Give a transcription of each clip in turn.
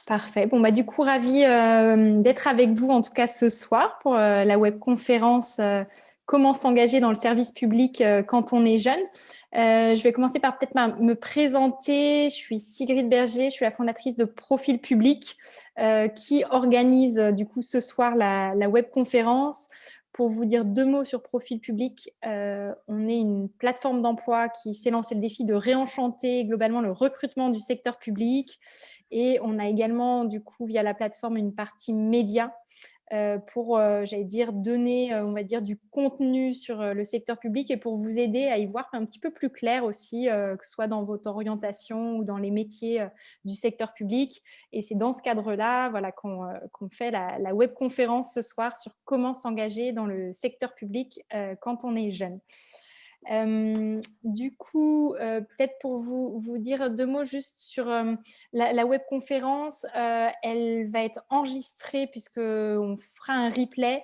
Parfait. Bon, bah, du coup, ravie d'être avec vous, en tout cas ce soir, pour la webconférence Comment s'engager dans le service public quand on est jeune. Je vais commencer par peut-être me présenter. Je suis Sigrid Berger, je suis la fondatrice de Profil Public qui organise du coup ce soir la webconférence. Pour vous dire deux mots sur Profil Public, on est une plateforme d'emploi qui s'est lancé le défi de réenchanter globalement le recrutement du secteur public. Et on a également, du coup, via la plateforme, une partie média pour, j'allais dire, donner, on va dire, du contenu sur le secteur public et pour vous aider à y voir un petit peu plus clair aussi, que ce soit dans votre orientation ou dans les métiers du secteur public. Et c'est dans ce cadre-là voilà, qu'on fait la webconférence ce soir sur comment s'engager dans le secteur public quand on est jeune. Du coup, peut-être pour vous dire deux mots juste sur la webconférence, elle va être enregistrée puisqu'on fera un replay.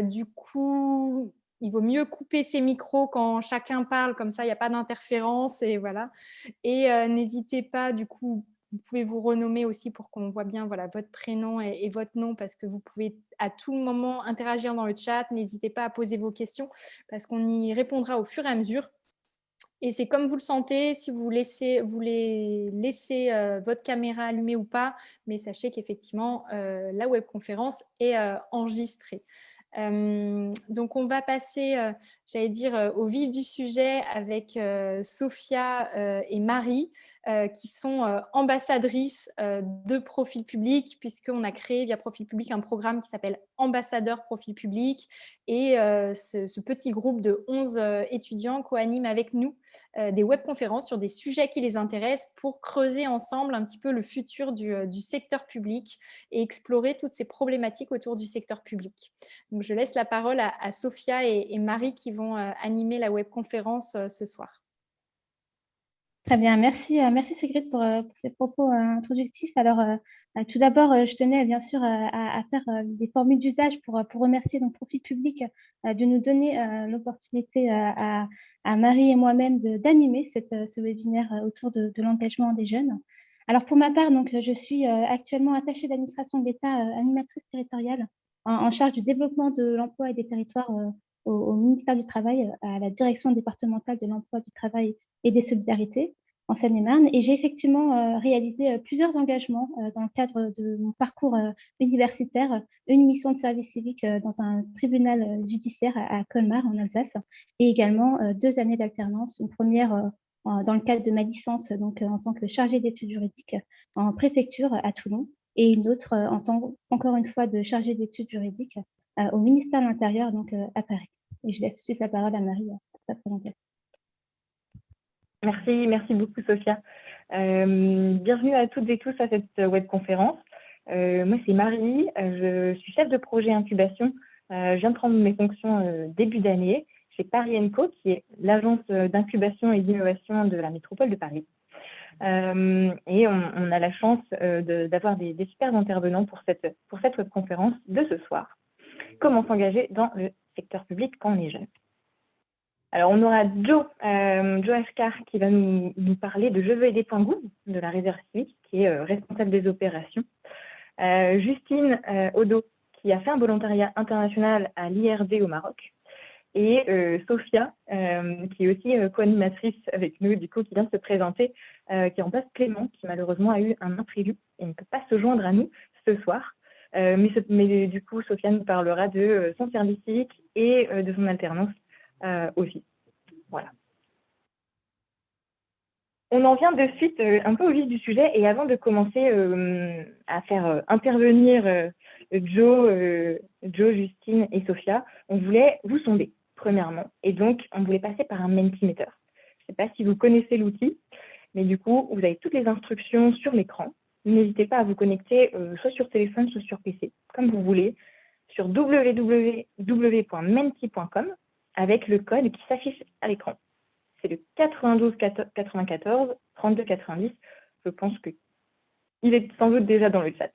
Du coup, il vaut mieux couper ses micros quand chacun parle, comme ça il n'y a pas d'interférence et voilà. Et n'hésitez pas, du coup, vous pouvez vous renommer aussi pour qu'on voit bien voilà, votre prénom et votre nom parce que vous pouvez à tout moment interagir dans le chat. N'hésitez pas à poser vos questions parce qu'on y répondra au fur et à mesure. Et c'est comme vous le sentez, si vous voulez laisser votre caméra allumée ou pas, mais sachez qu'effectivement, la webconférence est enregistrée. Donc, on va passer, j'allais dire, au vif du sujet avec Sophia et Marie, qui sont ambassadrices de Profil Public, puisqu'on a créé via Profil Public un programme qui s'appelle Ambassadeur Profil Public. Et ce petit groupe de 11 étudiants co-anime avec nous des webconférences sur des sujets qui les intéressent pour creuser ensemble un petit peu le futur du secteur public et explorer toutes ces problématiques autour du secteur public. Donc, je laisse la parole à Sophia et Marie qui vont animer la webconférence ce soir. Très bien, merci Sigrid pour ces propos introductifs. Alors, tout d'abord, je tenais bien sûr à faire des formules d'usage pour remercier donc Profil Public de nous donner l'opportunité à Marie et moi-même d'animer ce webinaire autour de l'engagement des jeunes. Alors, pour ma part, donc, je suis actuellement attachée d'administration de l'État, animatrice territoriale en charge du développement de l'emploi et des territoires au ministère du Travail, à la direction départementale de l'emploi, du travail et des solidarités en Seine-et-Marne. Et j'ai effectivement réalisé plusieurs engagements dans le cadre de mon parcours universitaire, une mission de service civique dans un tribunal judiciaire à Colmar, en Alsace, et également 2 années d'alternance, une première dans le cadre de ma licence donc, en tant que chargée d'études juridiques en préfecture à Toulon, et une autre en tant, encore une fois, de chargée d'études juridiques au ministère de l'Intérieur, donc à Paris. Et je laisse tout de suite la parole à Marie pour sa présentation. Merci beaucoup Sophia. Bienvenue à toutes et tous à cette webconférence. Moi c'est Marie, je suis chef de projet incubation. Je viens de prendre mes fonctions début d'année chez Paris & Co, qui est l'agence d'incubation et d'innovation de la métropole de Paris. Et on a la chance d'avoir des super intervenants pour cette webconférence de ce soir. Comment s'engager dans le secteur public quand on est jeune. Alors, on aura Joe Ashkar qui va nous parler de Je veux aider.gouv, de la réserve civique, qui est responsable des opérations. Justine Odo, qui a fait un volontariat international à l'IRD au Maroc. Et Sophia, qui est aussi co-animatrice avec nous, du coup, qui vient de se présenter, qui remplace Clément, qui malheureusement a eu un imprévu et ne peut pas se joindre à nous ce soir. Mais du coup, Sophia nous parlera de son service civique et de son alternance aussi. Voilà. On en vient de suite un peu au vif du sujet et avant de commencer à faire intervenir Joe, Justine et Sophia, on voulait vous sonder premièrement et donc on voulait passer par un Mentimeter. Je ne sais pas si vous connaissez l'outil, mais du coup vous avez toutes les instructions sur l'écran. N'hésitez pas à vous connecter soit sur téléphone, soit sur PC, comme vous voulez, sur www.menti.com avec le code qui s'affiche à l'écran. C'est le 92 94 32 90. Je pense qu'il est sans doute déjà dans le chat.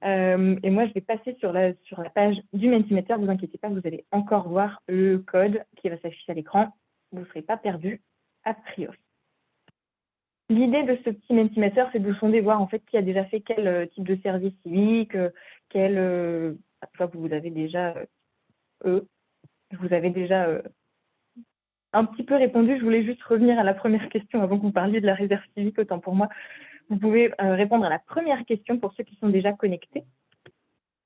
Et moi, je vais passer sur la page du Mentimeter. Ne vous inquiétez pas, vous allez encore voir le code qui va s'afficher à l'écran. Vous ne serez pas perdu a priori. l'idée de ce petit Mentimeter, c'est de vous sonder, voir en fait qui a déjà fait quel type de service civique, je vois que vous avez déjà un petit peu répondu. Je voulais juste revenir à la première question avant que vous parliez de la réserve civique, autant pour moi. Vous pouvez répondre à la première question pour ceux qui sont déjà connectés.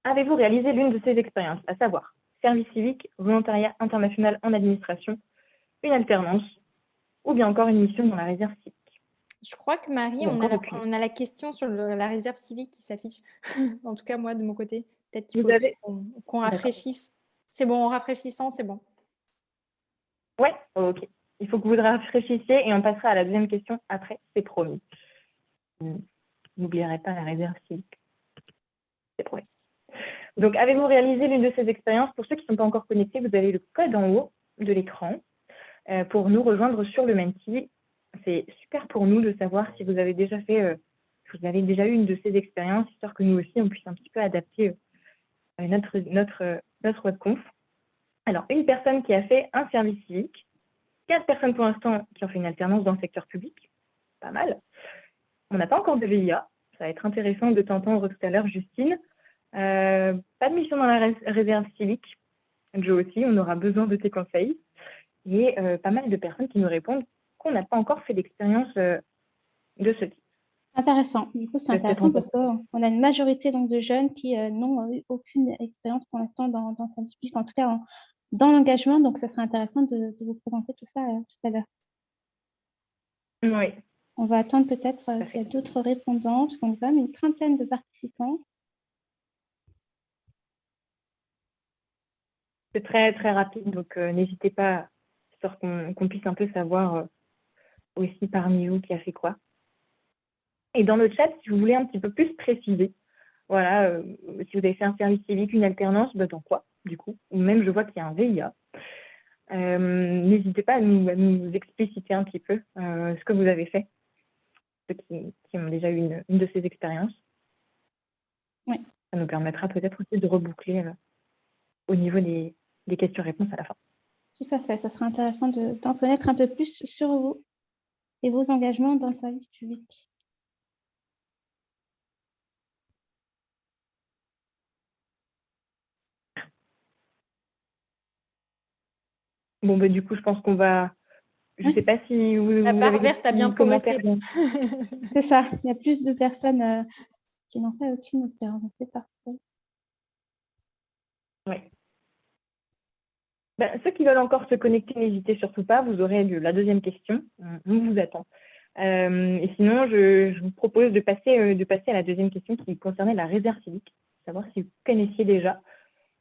Avez-vous réalisé l'une de ces expériences, à savoir service civique, volontariat international en administration, une alternance, ou bien encore une mission dans la réserve civique? Je crois que Marie, Ou on encore aucune. a la question sur la réserve civique qui s'affiche. En tout cas, moi, de mon côté. Peut-être qu'il Vous faut avez... qu'on D'accord. rafraîchisse. C'est bon, en rafraîchissant, c'est bon. Ouais, ok. Il faut que vous rafraîchissiez et on passera à la deuxième question après, c'est promis. N'oublierez pas la réserve civique. C'est promis. Donc, avez-vous réalisé l'une de ces expériences? Pour ceux qui ne sont pas encore connectés, vous avez le code en haut de l'écran pour nous rejoindre sur le Menti. C'est super pour nous de savoir si vous avez déjà fait, si vous avez déjà eu une de ces expériences, histoire que nous aussi, on puisse un petit peu adapter notre webconf. Alors, une personne qui a fait un service civique, 4 personnes pour l'instant qui ont fait une alternance dans le secteur public, pas mal. On n'a pas encore de VIA, ça va être intéressant de t'entendre tout à l'heure, Justine. Pas de mission dans la réserve civique, Joe aussi, on aura besoin de tes conseils. Et pas mal de personnes qui nous répondent qu'on n'a pas encore fait d'expérience de ce type. Intéressant. Du coup, c'est intéressant parce qu'on a une majorité donc, de jeunes qui n'ont eu aucune expérience pour l'instant dans le service public, en tout cas dans l'engagement. Donc, ça serait intéressant de vous présenter tout ça tout à l'heure. Oui. On va attendre peut-être s'il y a d'autres répondants, parce qu'on a quand même une trentaine de participants. C'est très, très rapide, donc n'hésitez pas, histoire qu'on puisse un peu savoir aussi parmi vous qui a fait quoi. Et dans le chat, si vous voulez un petit peu plus préciser, voilà, si vous avez fait un service civique, une alternance, bah, dans quoi, du coup? Ou même, je vois qu'il y a un VIA. N'hésitez pas à nous expliciter un petit peu ce que vous avez fait, ceux qui ont déjà eu une de ces expériences. Oui. Ça nous permettra peut-être aussi de reboucler au niveau des questions-réponses à la fin. Tout à fait, ça serait intéressant d'en connaître un peu plus sur vous et vos engagements dans le service public. Bon, bah, du coup, je pense qu'on va... Je ne sais pas si vous La barre avez verte a bien progressé. C'est ça, il y a plus de personnes qui n'ont fait aucune expérience. C'est parfait. Oui. Ben, ceux qui veulent encore se connecter, n'hésitez surtout pas. Vous aurez la deuxième question. On vous attend. Et sinon, je vous propose de passer à la deuxième question qui concernait la réserve civique. Savoir si vous connaissiez déjà,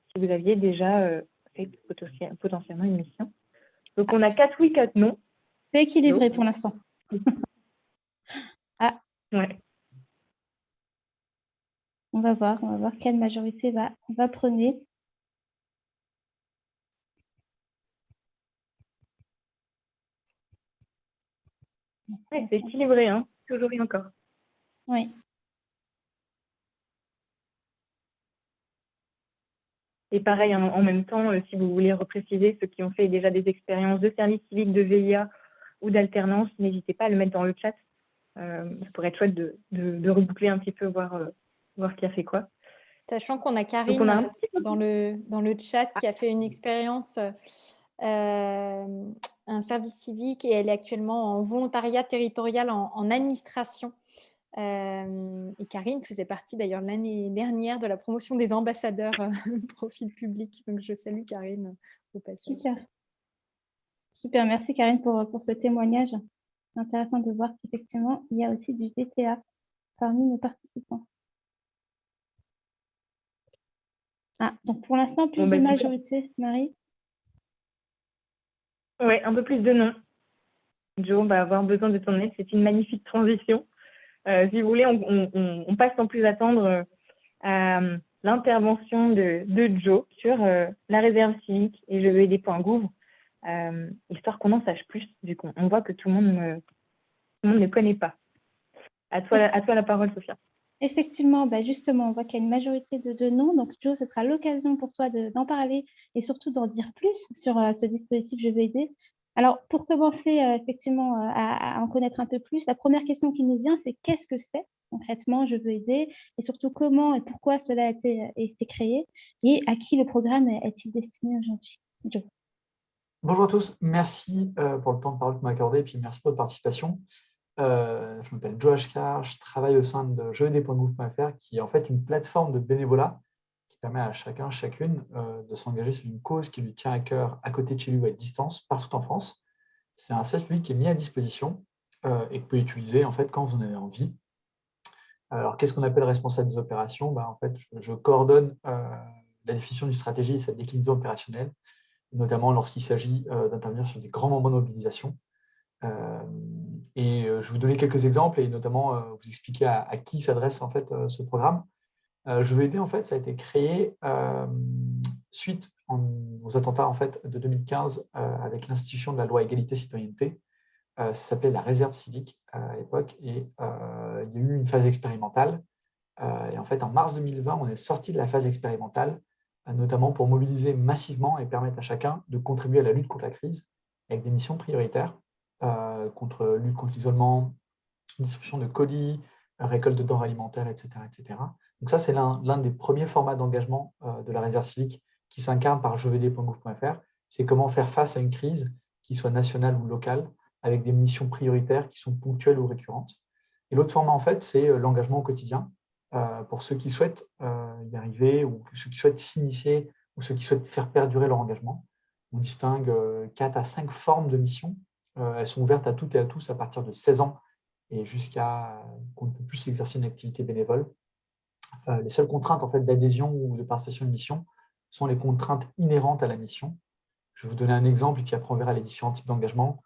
si vous aviez déjà fait potentiellement une mission. Donc, on a 4 oui, 4 non. C'est équilibré pour l'instant. Ah. Ouais. On va voir quelle majorité va prôner. Ouais, c'est équilibré, hein, toujours et encore. Oui. Et pareil, en même temps, si vous voulez repréciser ceux qui ont fait déjà des expériences de service civique, de VIA ou d'alternance, n'hésitez pas à le mettre dans le chat. Ça pourrait être chouette de reboucler un petit peu, voir qui a fait quoi. Sachant qu'on a Karine dans le chat qui a fait une expérience, un service civique, et elle est actuellement en volontariat territorial en administration. Et Karine faisait partie d'ailleurs l'année dernière de la promotion des ambassadeurs profil public. Donc je salue Karine au passage. Super, merci Karine pour ce témoignage. C'est intéressant de voir qu'effectivement, il y a aussi du VTA parmi nos participants. Ah, donc pour l'instant, plus de majorité, Marie? Oui, un peu plus de non. Jo, on va avoir besoin de ton aide. C'est une magnifique transition. Si vous voulez, on passe sans plus attendre à l'intervention de Jo sur la réserve civique et je veux aider.gouv, histoire qu'on en sache plus, vu qu'on voit que tout le monde ne connaît pas. À toi la parole, Sophia. Effectivement, justement, on voit qu'il y a une majorité de non. Donc, Jo, ce sera l'occasion pour toi d'en parler et surtout d'en dire plus sur ce dispositif Je veux aider. Alors, pour commencer effectivement à en connaître un peu plus, la première question qui nous vient, c'est qu'est-ce que c'est concrètement Je veux aider et surtout comment et pourquoi cela a été créé et à qui le programme est-il destiné aujourd'hui? Jo. Bonjour à tous, merci pour le temps de parole que vous m'avez accordé et puis merci pour votre participation. Je m'appelle Joe Ashkar, je travaille au sein de jeuxaider.gouv.fr qui est en fait une plateforme de bénévolat qui permet à chacun, chacune de s'engager sur une cause qui lui tient à cœur à côté de chez lui ou à distance, partout en France. C'est un service public qui est mis à disposition et que vous pouvez utiliser en fait quand vous en avez envie. Alors, qu'est-ce qu'on appelle responsable des opérations? En fait, je coordonne la définition d'une stratégie et sa déclinaison opérationnelle, notamment lorsqu'il s'agit d'intervenir sur des grands moments de mobilisation. Je vais vous donner quelques exemples et notamment vous expliquer à qui s'adresse en fait ce programme. Je veux aider, en fait, ça a été créé suite aux attentats en fait, de 2015 avec l'institution de la loi égalité-citoyenneté. Ça s'appelait la réserve civique à l'époque et il y a eu une phase expérimentale. Et en fait, en mars 2020, on est sorti de la phase expérimentale, notamment pour mobiliser massivement et permettre à chacun de contribuer à la lutte contre la crise avec des missions prioritaires, lutte contre l'isolement, distribution de colis, récolte de denrées alimentaires, etc. etc. Donc ça, c'est l'un des premiers formats d'engagement de la réserve civique qui s'incarne par jeuxaider.gouv.fr. C'est comment faire face à une crise, qui soit nationale ou locale, avec des missions prioritaires qui sont ponctuelles ou récurrentes. Et l'autre format, en fait, c'est l'engagement au quotidien. Pour ceux qui souhaitent y arriver ou ceux qui souhaitent s'initier ou ceux qui souhaitent faire perdurer leur engagement. On distingue 4 à 5 formes de missions. Elles sont ouvertes à toutes et à tous à partir de 16 ans et jusqu'à qu'on ne peut plus exercer une activité bénévole. Les seules contraintes en fait, d'adhésion ou de participation à une mission sont les contraintes inhérentes à la mission. Je vais vous donner un exemple et puis après on verra les différents types d'engagement.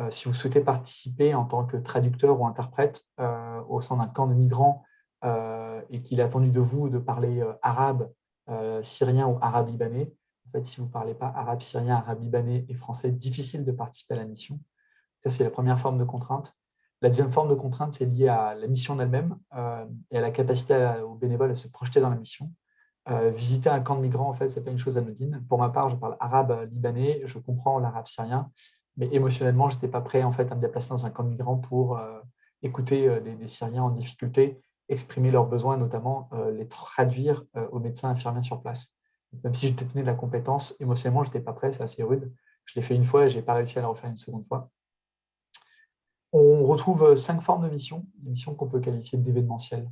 Si vous souhaitez participer en tant que traducteur ou interprète au sein d'un camp de migrants et qu'il est attendu de vous de parler arabe, syrien ou arabe libanais, en fait, si vous ne parlez pas arabe, syrien, arabe libanais et français, difficile de participer à la mission. Ça, c'est la première forme de contrainte. La deuxième forme de contrainte, c'est lié à la mission en elle-même et à la capacité aux bénévoles à se projeter dans la mission. Visiter un camp de migrants, en fait, ce n'est pas une chose anodine. Pour ma part, je parle arabe libanais, je comprends l'arabe syrien, mais émotionnellement, je n'étais pas prêt en fait, à me déplacer dans un camp de migrants pour écouter des Syriens en difficulté, exprimer leurs besoins, notamment les traduire aux médecins infirmiers sur place. Donc, même si je détenais de la compétence, émotionnellement, je n'étais pas prêt, c'est assez rude. Je l'ai fait une fois et je n'ai pas réussi à la refaire une seconde fois. On retrouve 5 formes de missions, des missions qu'on peut qualifier d'événementielles,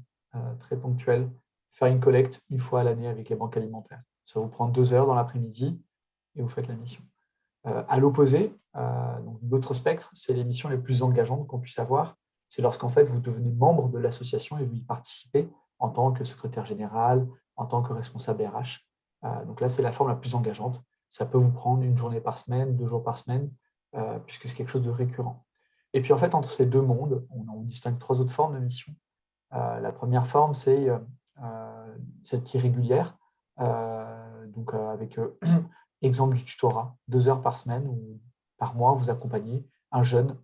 très ponctuelles. Faire une collecte une fois à l'année avec les banques alimentaires. Ça vous prend 2 heures dans l'après-midi et vous faites la mission. À l'opposé, l'autre spectre, c'est les missions les plus engageantes qu'on puisse avoir. C'est lorsqu'en fait vous devenez membre de l'association et vous y participez en tant que secrétaire général, en tant que responsable RH. Donc là, c'est la forme la plus engageante. Ça peut vous prendre 1 journée par semaine, 2 jours par semaine, puisque c'est quelque chose de récurrent. Et puis en fait, entre ces deux mondes, on distingue 3 autres formes de missions. La première forme, c'est celle qui est régulière, avec exemple du tutorat, 2 heures par semaine ou par mois, vous accompagnez un jeune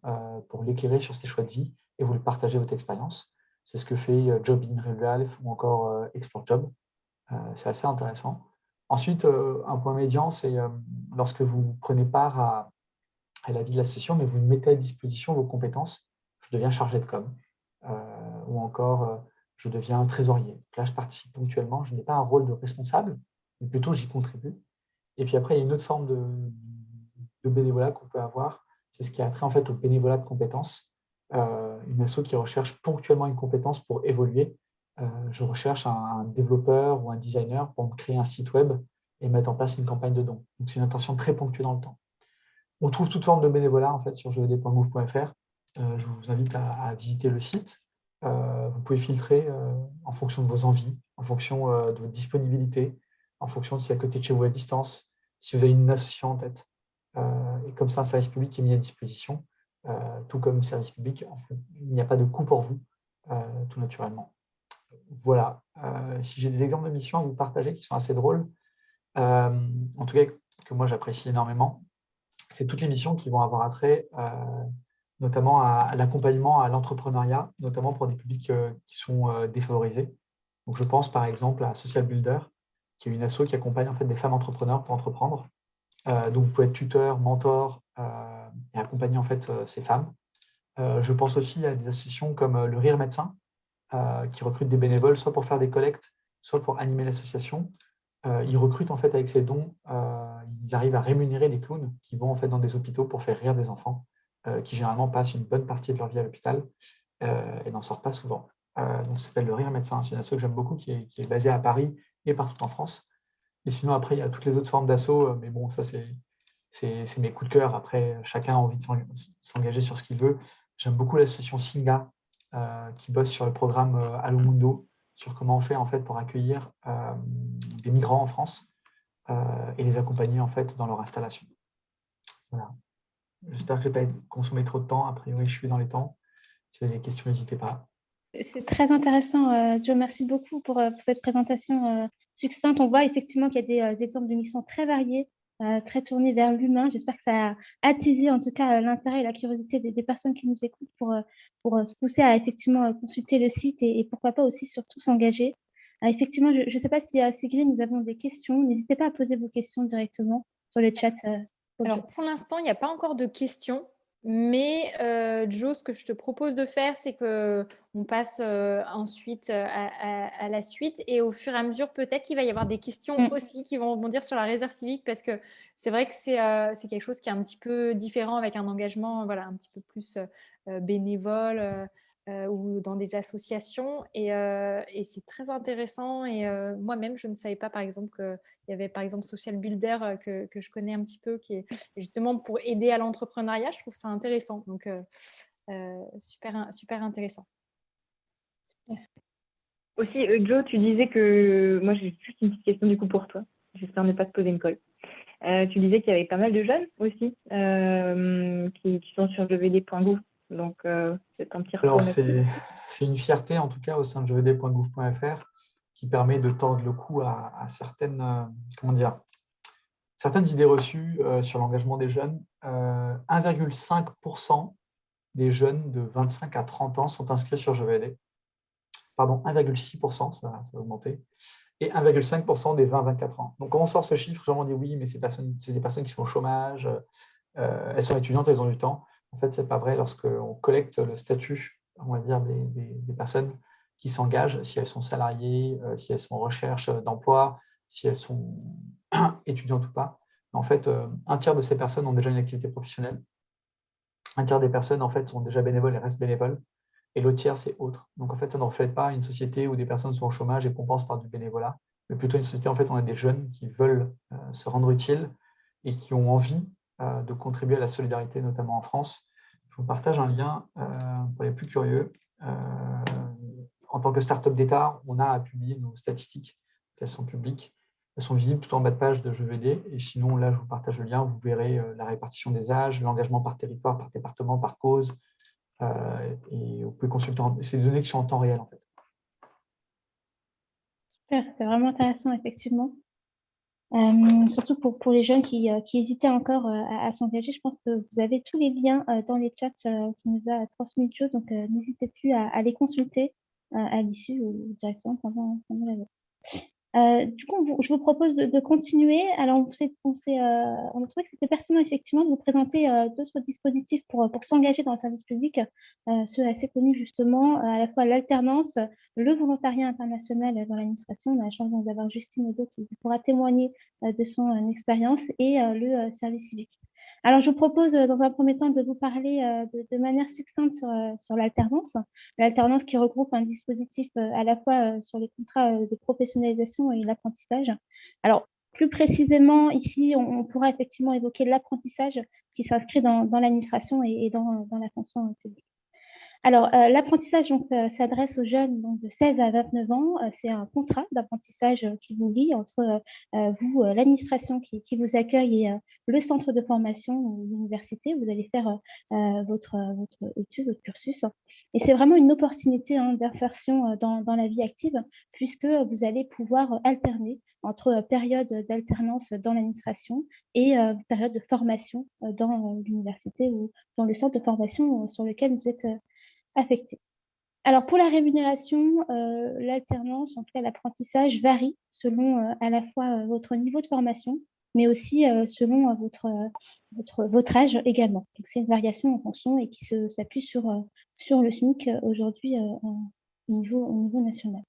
pour l'éclairer sur ses choix de vie et vous lui partagez votre expérience. C'est ce que fait Job in Real Life ou encore Explore Job. C'est assez intéressant. Ensuite, un point médian, c'est lorsque vous prenez part à la vie de l'association, mais vous mettez à disposition vos compétences. Je deviens chargé de com ou encore je deviens trésorier. Là, je participe ponctuellement. Je n'ai pas un rôle de responsable, mais plutôt j'y contribue. Et puis après, il y a une autre forme de bénévolat qu'on peut avoir. C'est ce qui a trait en fait au bénévolat de compétences. Une asso qui recherche ponctuellement une compétence pour évoluer. Je recherche un développeur ou un designer pour me créer un site web et mettre en place une campagne de dons. Donc, c'est une intention très ponctuée dans le temps. On trouve toute forme de bénévolat en fait, sur jeuxaider.gouv.fr. Je vous invite à visiter le site. Vous pouvez filtrer en fonction de vos envies, en fonction de votre disponibilité, en fonction de si à côté de chez vous à distance, si vous avez une association en tête. Et comme ça, un service public qui est mis à disposition, tout comme service public, il n'y a pas de coût pour vous, tout naturellement. Voilà. Si j'ai des exemples de missions à vous partager qui sont assez drôles, en tout cas que moi j'apprécie énormément, c'est toutes les missions qui vont avoir attrait notamment à l'accompagnement à l'entrepreneuriat, notamment pour des publics qui sont défavorisés. Donc, je pense par exemple à Social Builder, qui est une asso qui accompagne en fait des femmes entrepreneurs pour entreprendre. Donc, vous pouvez être tuteur, mentor, et accompagner en fait ces femmes. Je pense aussi à des associations comme le Rire Médecin, qui recrutent des bénévoles, soit pour faire des collectes, soit pour animer l'association. Ils recrutent en fait avec ces dons, ils arrivent à rémunérer des clowns qui vont en fait dans des hôpitaux pour faire rire des enfants, qui généralement passent une bonne partie de leur vie à l'hôpital et n'en sortent pas souvent. Donc ça s'appelle le Rire Médecin, c'est une asso que j'aime beaucoup qui est basée à Paris et partout en France. Et sinon après il y a toutes les autres formes d'asso, mais bon ça c'est mes coups de cœur. Après chacun a envie de s'engager sur ce qu'il veut. J'aime beaucoup l'association Singa qui bosse sur le programme Allo Mundo, sur comment on fait en fait pour accueillir des migrants en France et les accompagner en fait dans leur installation. Voilà. J'espère que je n'ai pas consommé trop de temps. A priori, je suis dans les temps. Si vous avez des questions, n'hésitez pas. C'est très intéressant, Joe. Merci beaucoup pour cette présentation succincte. On voit effectivement qu'il y a des exemples de missions très variées, très tournées vers l'humain. J'espère que ça a attisé en tout cas l'intérêt et la curiosité des personnes qui nous écoutent pour se pousser à effectivement consulter le site et pourquoi pas aussi surtout s'engager. Effectivement, je ne sais pas si Sigrid, nous avons des questions. N'hésitez pas à poser vos questions directement sur le chat. Alors, pour l'instant, il n'y a pas encore de questions. Mais Joe, ce que je te propose de faire, c'est qu'on passe ensuite à la suite. Et au fur et à mesure, peut-être qu'il va y avoir des questions aussi qui vont rebondir sur la réserve civique, parce que c'est vrai que c'est quelque chose qui est un petit peu différent, avec un engagement voilà, un petit peu plus bénévole ou dans des associations. Et c'est très intéressant. Et moi-même, je ne savais pas, par exemple, qu'il y avait, par exemple, Social Builder que je connais un petit peu, qui est justement pour aider à l'entrepreneuriat. Je trouve ça intéressant. Donc, super intéressant. Aussi, Joe, tu disais que... Moi, j'ai juste une petite question du coup pour toi. J'espère ne pas te poser une colle. Tu disais qu'il y avait pas mal de jeunes aussi qui sont sur jevd.gouv. Donc, c'est un petit retour. Alors, c'est une fierté, en tout cas, au sein de jevd.gouv.fr, qui permet de tordre le cou à certaines, certaines idées reçues sur l'engagement des jeunes. 1,5% des jeunes de 25 à 30 ans sont inscrits sur jevd. Pardon, 1,6%, ça va augmenter. Et 1,5% des 20-24 ans. Donc, quand on sort ce chiffre, les gens m'ont dit oui, mais c'est des personnes qui sont au chômage, elles sont étudiantes, elles ont du temps. En fait, ce n'est pas vrai lorsqu'on collecte le statut, on va dire, des personnes qui s'engagent, si elles sont salariées, si elles sont en recherche d'emploi, si elles sont étudiantes ou pas. En fait, un tiers de ces personnes ont déjà une activité professionnelle. Un tiers des personnes, en fait, sont déjà bénévoles et restent bénévoles. Et l'autre tiers, c'est autre. Donc, en fait, ça ne reflète pas une société où des personnes sont au chômage et compensent par du bénévolat, mais plutôt une société, en fait, où on a des jeunes qui veulent se rendre utiles et qui ont envie de contribuer à la solidarité, notamment en France. Je vous partage un lien pour les plus curieux. En tant que start-up d'État, on a à publier nos statistiques, qu'elles sont publiques. Elles sont visibles tout en bas de page de jevd. Et sinon, là, je vous partage le lien. Vous verrez la répartition des âges, l'engagement par territoire, par département, par cause. Et vous pouvez consulter. C'est des données qui sont en temps réel, en fait. Super, c'est vraiment intéressant, effectivement. Surtout pour les jeunes qui hésitaient encore à s'engager. Je pense que vous avez tous les liens dans les chats qui nous a transmis Joe, donc n'hésitez plus à les consulter à l'issue ou directement pendant la leçon. Du coup, je vous propose de continuer. Alors, on a trouvé que c'était pertinent effectivement de vous présenter d'autres dispositifs pour s'engager dans le service public, ceux assez connus justement, à la fois l'alternance, le volontariat international dans l'administration. On a la chance d'avoir Justine Odo qui pourra témoigner de son expérience et le service civique. Alors, je vous propose dans un premier temps de vous parler de manière succincte sur l'alternance. L'alternance qui regroupe un dispositif à la fois sur les contrats de professionnalisation et l'apprentissage. Alors, plus précisément, ici, on pourra effectivement évoquer l'apprentissage qui s'inscrit dans l'administration et dans la fonction publique. Alors, l'apprentissage s'adresse aux jeunes de 16 à 29 ans. C'est un contrat d'apprentissage qui vous lie entre vous, l'administration qui vous accueille et le centre de formation ou l'université. Vous allez faire votre étude, votre cursus. Et c'est vraiment une opportunité d'insertion dans la vie active, puisque vous allez pouvoir alterner entre période d'alternance dans l'administration et période de formation dans l'université ou dans le centre de formation sur lequel vous êtes affecté. Alors, pour la rémunération, l'alternance, en tout cas l'apprentissage, varie selon à la fois votre niveau de formation mais aussi selon votre âge également. Donc, c'est une variation en fonction et qui s'appuie sur le SMIC aujourd'hui au niveau national.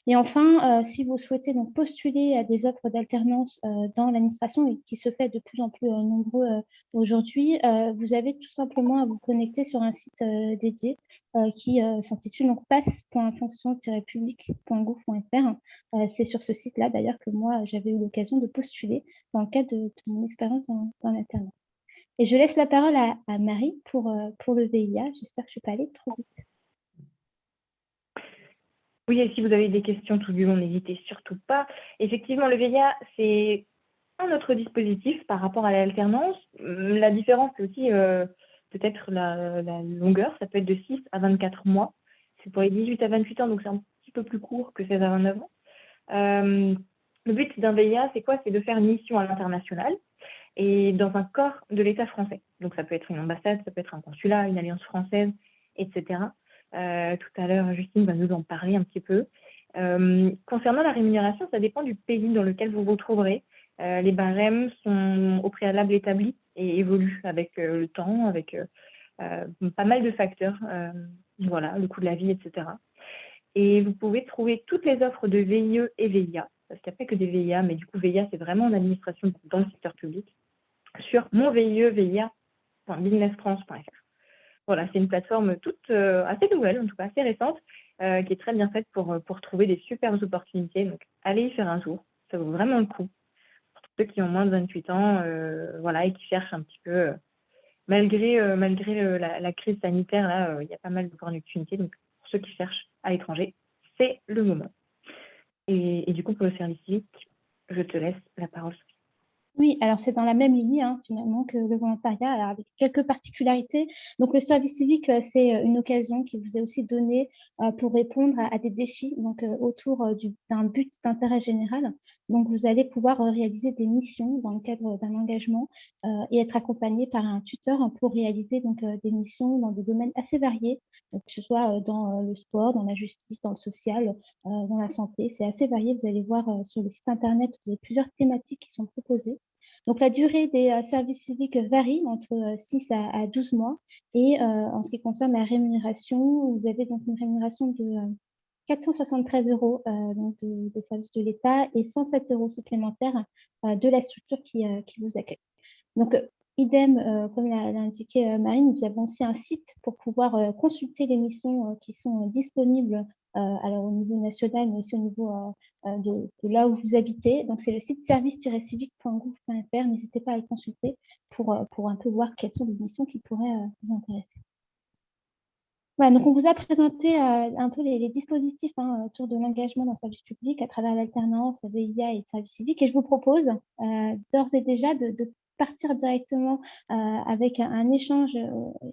Et enfin, si vous souhaitez donc postuler à des offres d'alternance dans l'administration et qui se fait de plus en plus nombreux aujourd'hui, vous avez tout simplement à vous connecter sur un site dédié qui s'intitule donc passe.fonction-public.gouv.fr. C'est sur ce site-là d'ailleurs que moi j'avais eu l'occasion de postuler dans le cadre de mon expérience dans l'alternance. Et je laisse la parole à Marie pour le VIA. J'espère que je ne suis pas allée trop vite. Oui, et si vous avez des questions tout du long, n'hésitez surtout pas. Effectivement, le VIA, c'est un autre dispositif par rapport à l'alternance. La différence, c'est aussi peut-être la longueur. Ça peut être de 6 à 24 mois. C'est pour les 18 à 28 ans, donc c'est un petit peu plus court que 16 à 29 ans. Le but d'un VIA, c'est quoi? C'est de faire une mission à l'international et dans un corps de l'État français. Donc ça peut être une ambassade, ça peut être un consulat, une alliance française, etc. Tout à l'heure, Justine va nous en parler un petit peu. Concernant la rémunération, ça dépend du pays dans lequel vous vous trouverez. Les barèmes sont au préalable établis et évoluent avec le temps, avec pas mal de facteurs. Voilà, le coût de la vie, etc. Et vous pouvez trouver toutes les offres de VIE et VIA, parce qu'il n'y a pas que des VIA, mais du coup, VIA, c'est vraiment en administration dans le secteur public, sur monvie-via.businessfrance.fr. Voilà, c'est une plateforme toute assez nouvelle, en tout cas assez récente, qui est très bien faite pour trouver des super opportunités. Donc, allez y faire un tour, ça vaut vraiment le coup. Pour ceux qui ont moins de 28 ans, voilà, et qui cherchent un petit peu, malgré la crise sanitaire, là, il y a pas mal d'opportunités. Donc, pour ceux qui cherchent à l'étranger, c'est le moment. Et du coup, pour le service civique, je te laisse la parole. Oui, alors c'est dans la même ligne finalement que le volontariat, alors avec quelques particularités. Donc le service civique, c'est une occasion qui vous est aussi donnée pour répondre à des défis donc, autour d'un but d'intérêt général. Donc vous allez pouvoir réaliser des missions dans le cadre d'un engagement et être accompagné par un tuteur pour réaliser donc, des missions dans des domaines assez variés, donc, que ce soit dans le sport, dans la justice, dans le social, dans la santé. C'est assez varié. Vous allez voir sur le site internet, vous avez plusieurs thématiques qui sont proposées. Donc, la durée des services civiques varie entre 6 à 12 mois. Et en ce qui concerne la rémunération, vous avez donc une rémunération de 473 € donc des services de l'État et 107 € supplémentaires de la structure qui vous accueille. Donc, idem, comme l'a indiqué Marine, nous avons aussi un site pour pouvoir consulter les missions qui sont disponibles alors au niveau national, mais aussi au niveau de là où vous habitez. Donc, c'est le site service-civique.gouv.fr. N'hésitez pas à le consulter pour un peu voir quelles sont les missions qui pourraient vous intéresser. Voilà, donc on vous a présenté un peu les dispositifs autour de l'engagement dans le service public à travers l'alternance, VIA et le service civique. Et je vous propose d'ores et déjà de partir directement avec un échange,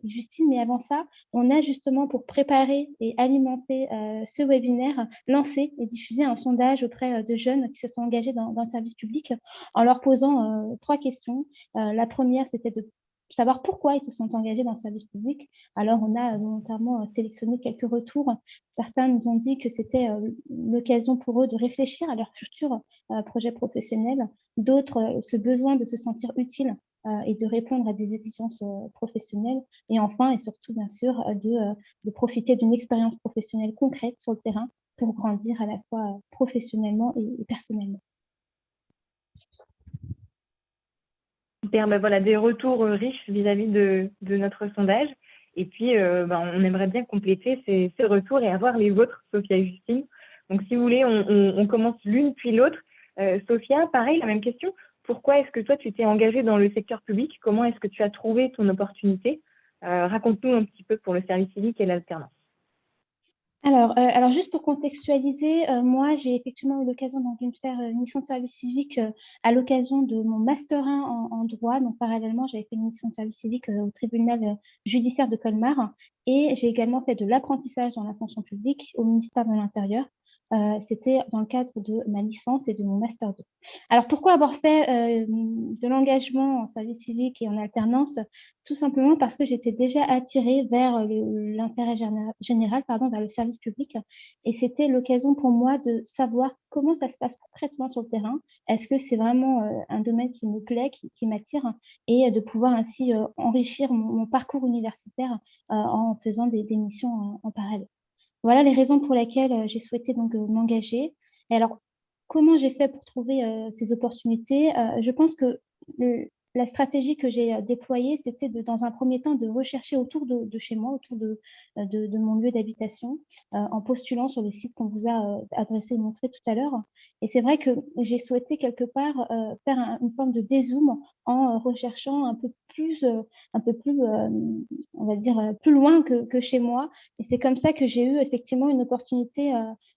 Justine. Mais avant ça, on a justement pour préparer et alimenter ce webinaire, lancé et diffusé un sondage auprès de jeunes qui se sont engagés dans le service public en leur posant 3 questions. La première, c'était de savoir pourquoi ils se sont engagés dans le service public. Alors, on a volontairement sélectionné quelques retours. Certains nous ont dit que c'était l'occasion pour eux de réfléchir à leur futur projet professionnel. D'autres, ce besoin de se sentir utile et de répondre à des exigences professionnelles. Et enfin, et surtout, bien sûr, de profiter d'une expérience professionnelle concrète sur le terrain pour grandir à la fois professionnellement et personnellement. Super, ben voilà, des retours riches vis-à-vis de notre sondage. Et puis, on aimerait bien compléter ces retours et avoir les vôtres, Sophia et Justine. Donc, si vous voulez, on commence l'une puis l'autre. Sophia, pareil, la même question. Pourquoi est-ce que toi, tu t'es engagée dans le secteur public? Comment est-ce que tu as trouvé ton opportunité? Raconte-nous un petit peu pour le service civique et l'alternance. Alors, juste pour contextualiser, moi, j'ai effectivement eu l'occasion de faire une mission de service civique à l'occasion de mon Master 1 en droit. Donc, parallèlement, j'avais fait une mission de service civique au tribunal judiciaire de Colmar. Et j'ai également fait de l'apprentissage dans la fonction publique au ministère de l'Intérieur. C'était dans le cadre de ma licence et de mon Master 2. Alors, pourquoi avoir fait de l'engagement en service civique et en alternance? Tout simplement parce que j'étais déjà attirée vers l'intérêt général, vers le service public. Et c'était l'occasion pour moi de savoir comment ça se passe concrètement sur le terrain. Est-ce que c'est vraiment un domaine qui me plaît, qui m'attire, et de pouvoir ainsi enrichir mon parcours universitaire en faisant des missions en parallèle. Voilà les raisons pour lesquelles j'ai souhaité donc m'engager. Et alors, comment j'ai fait pour trouver ces opportunités? Je pense que la stratégie que j'ai déployée, c'était dans un premier temps de rechercher autour de chez moi, autour de mon lieu d'habitation, en postulant sur les sites qu'on vous a adressés et montrés tout à l'heure. Et c'est vrai que j'ai souhaité quelque part faire une forme de dézoom en recherchant un peu plus, on va dire, plus loin que chez moi. Et c'est comme ça que j'ai eu effectivement une opportunité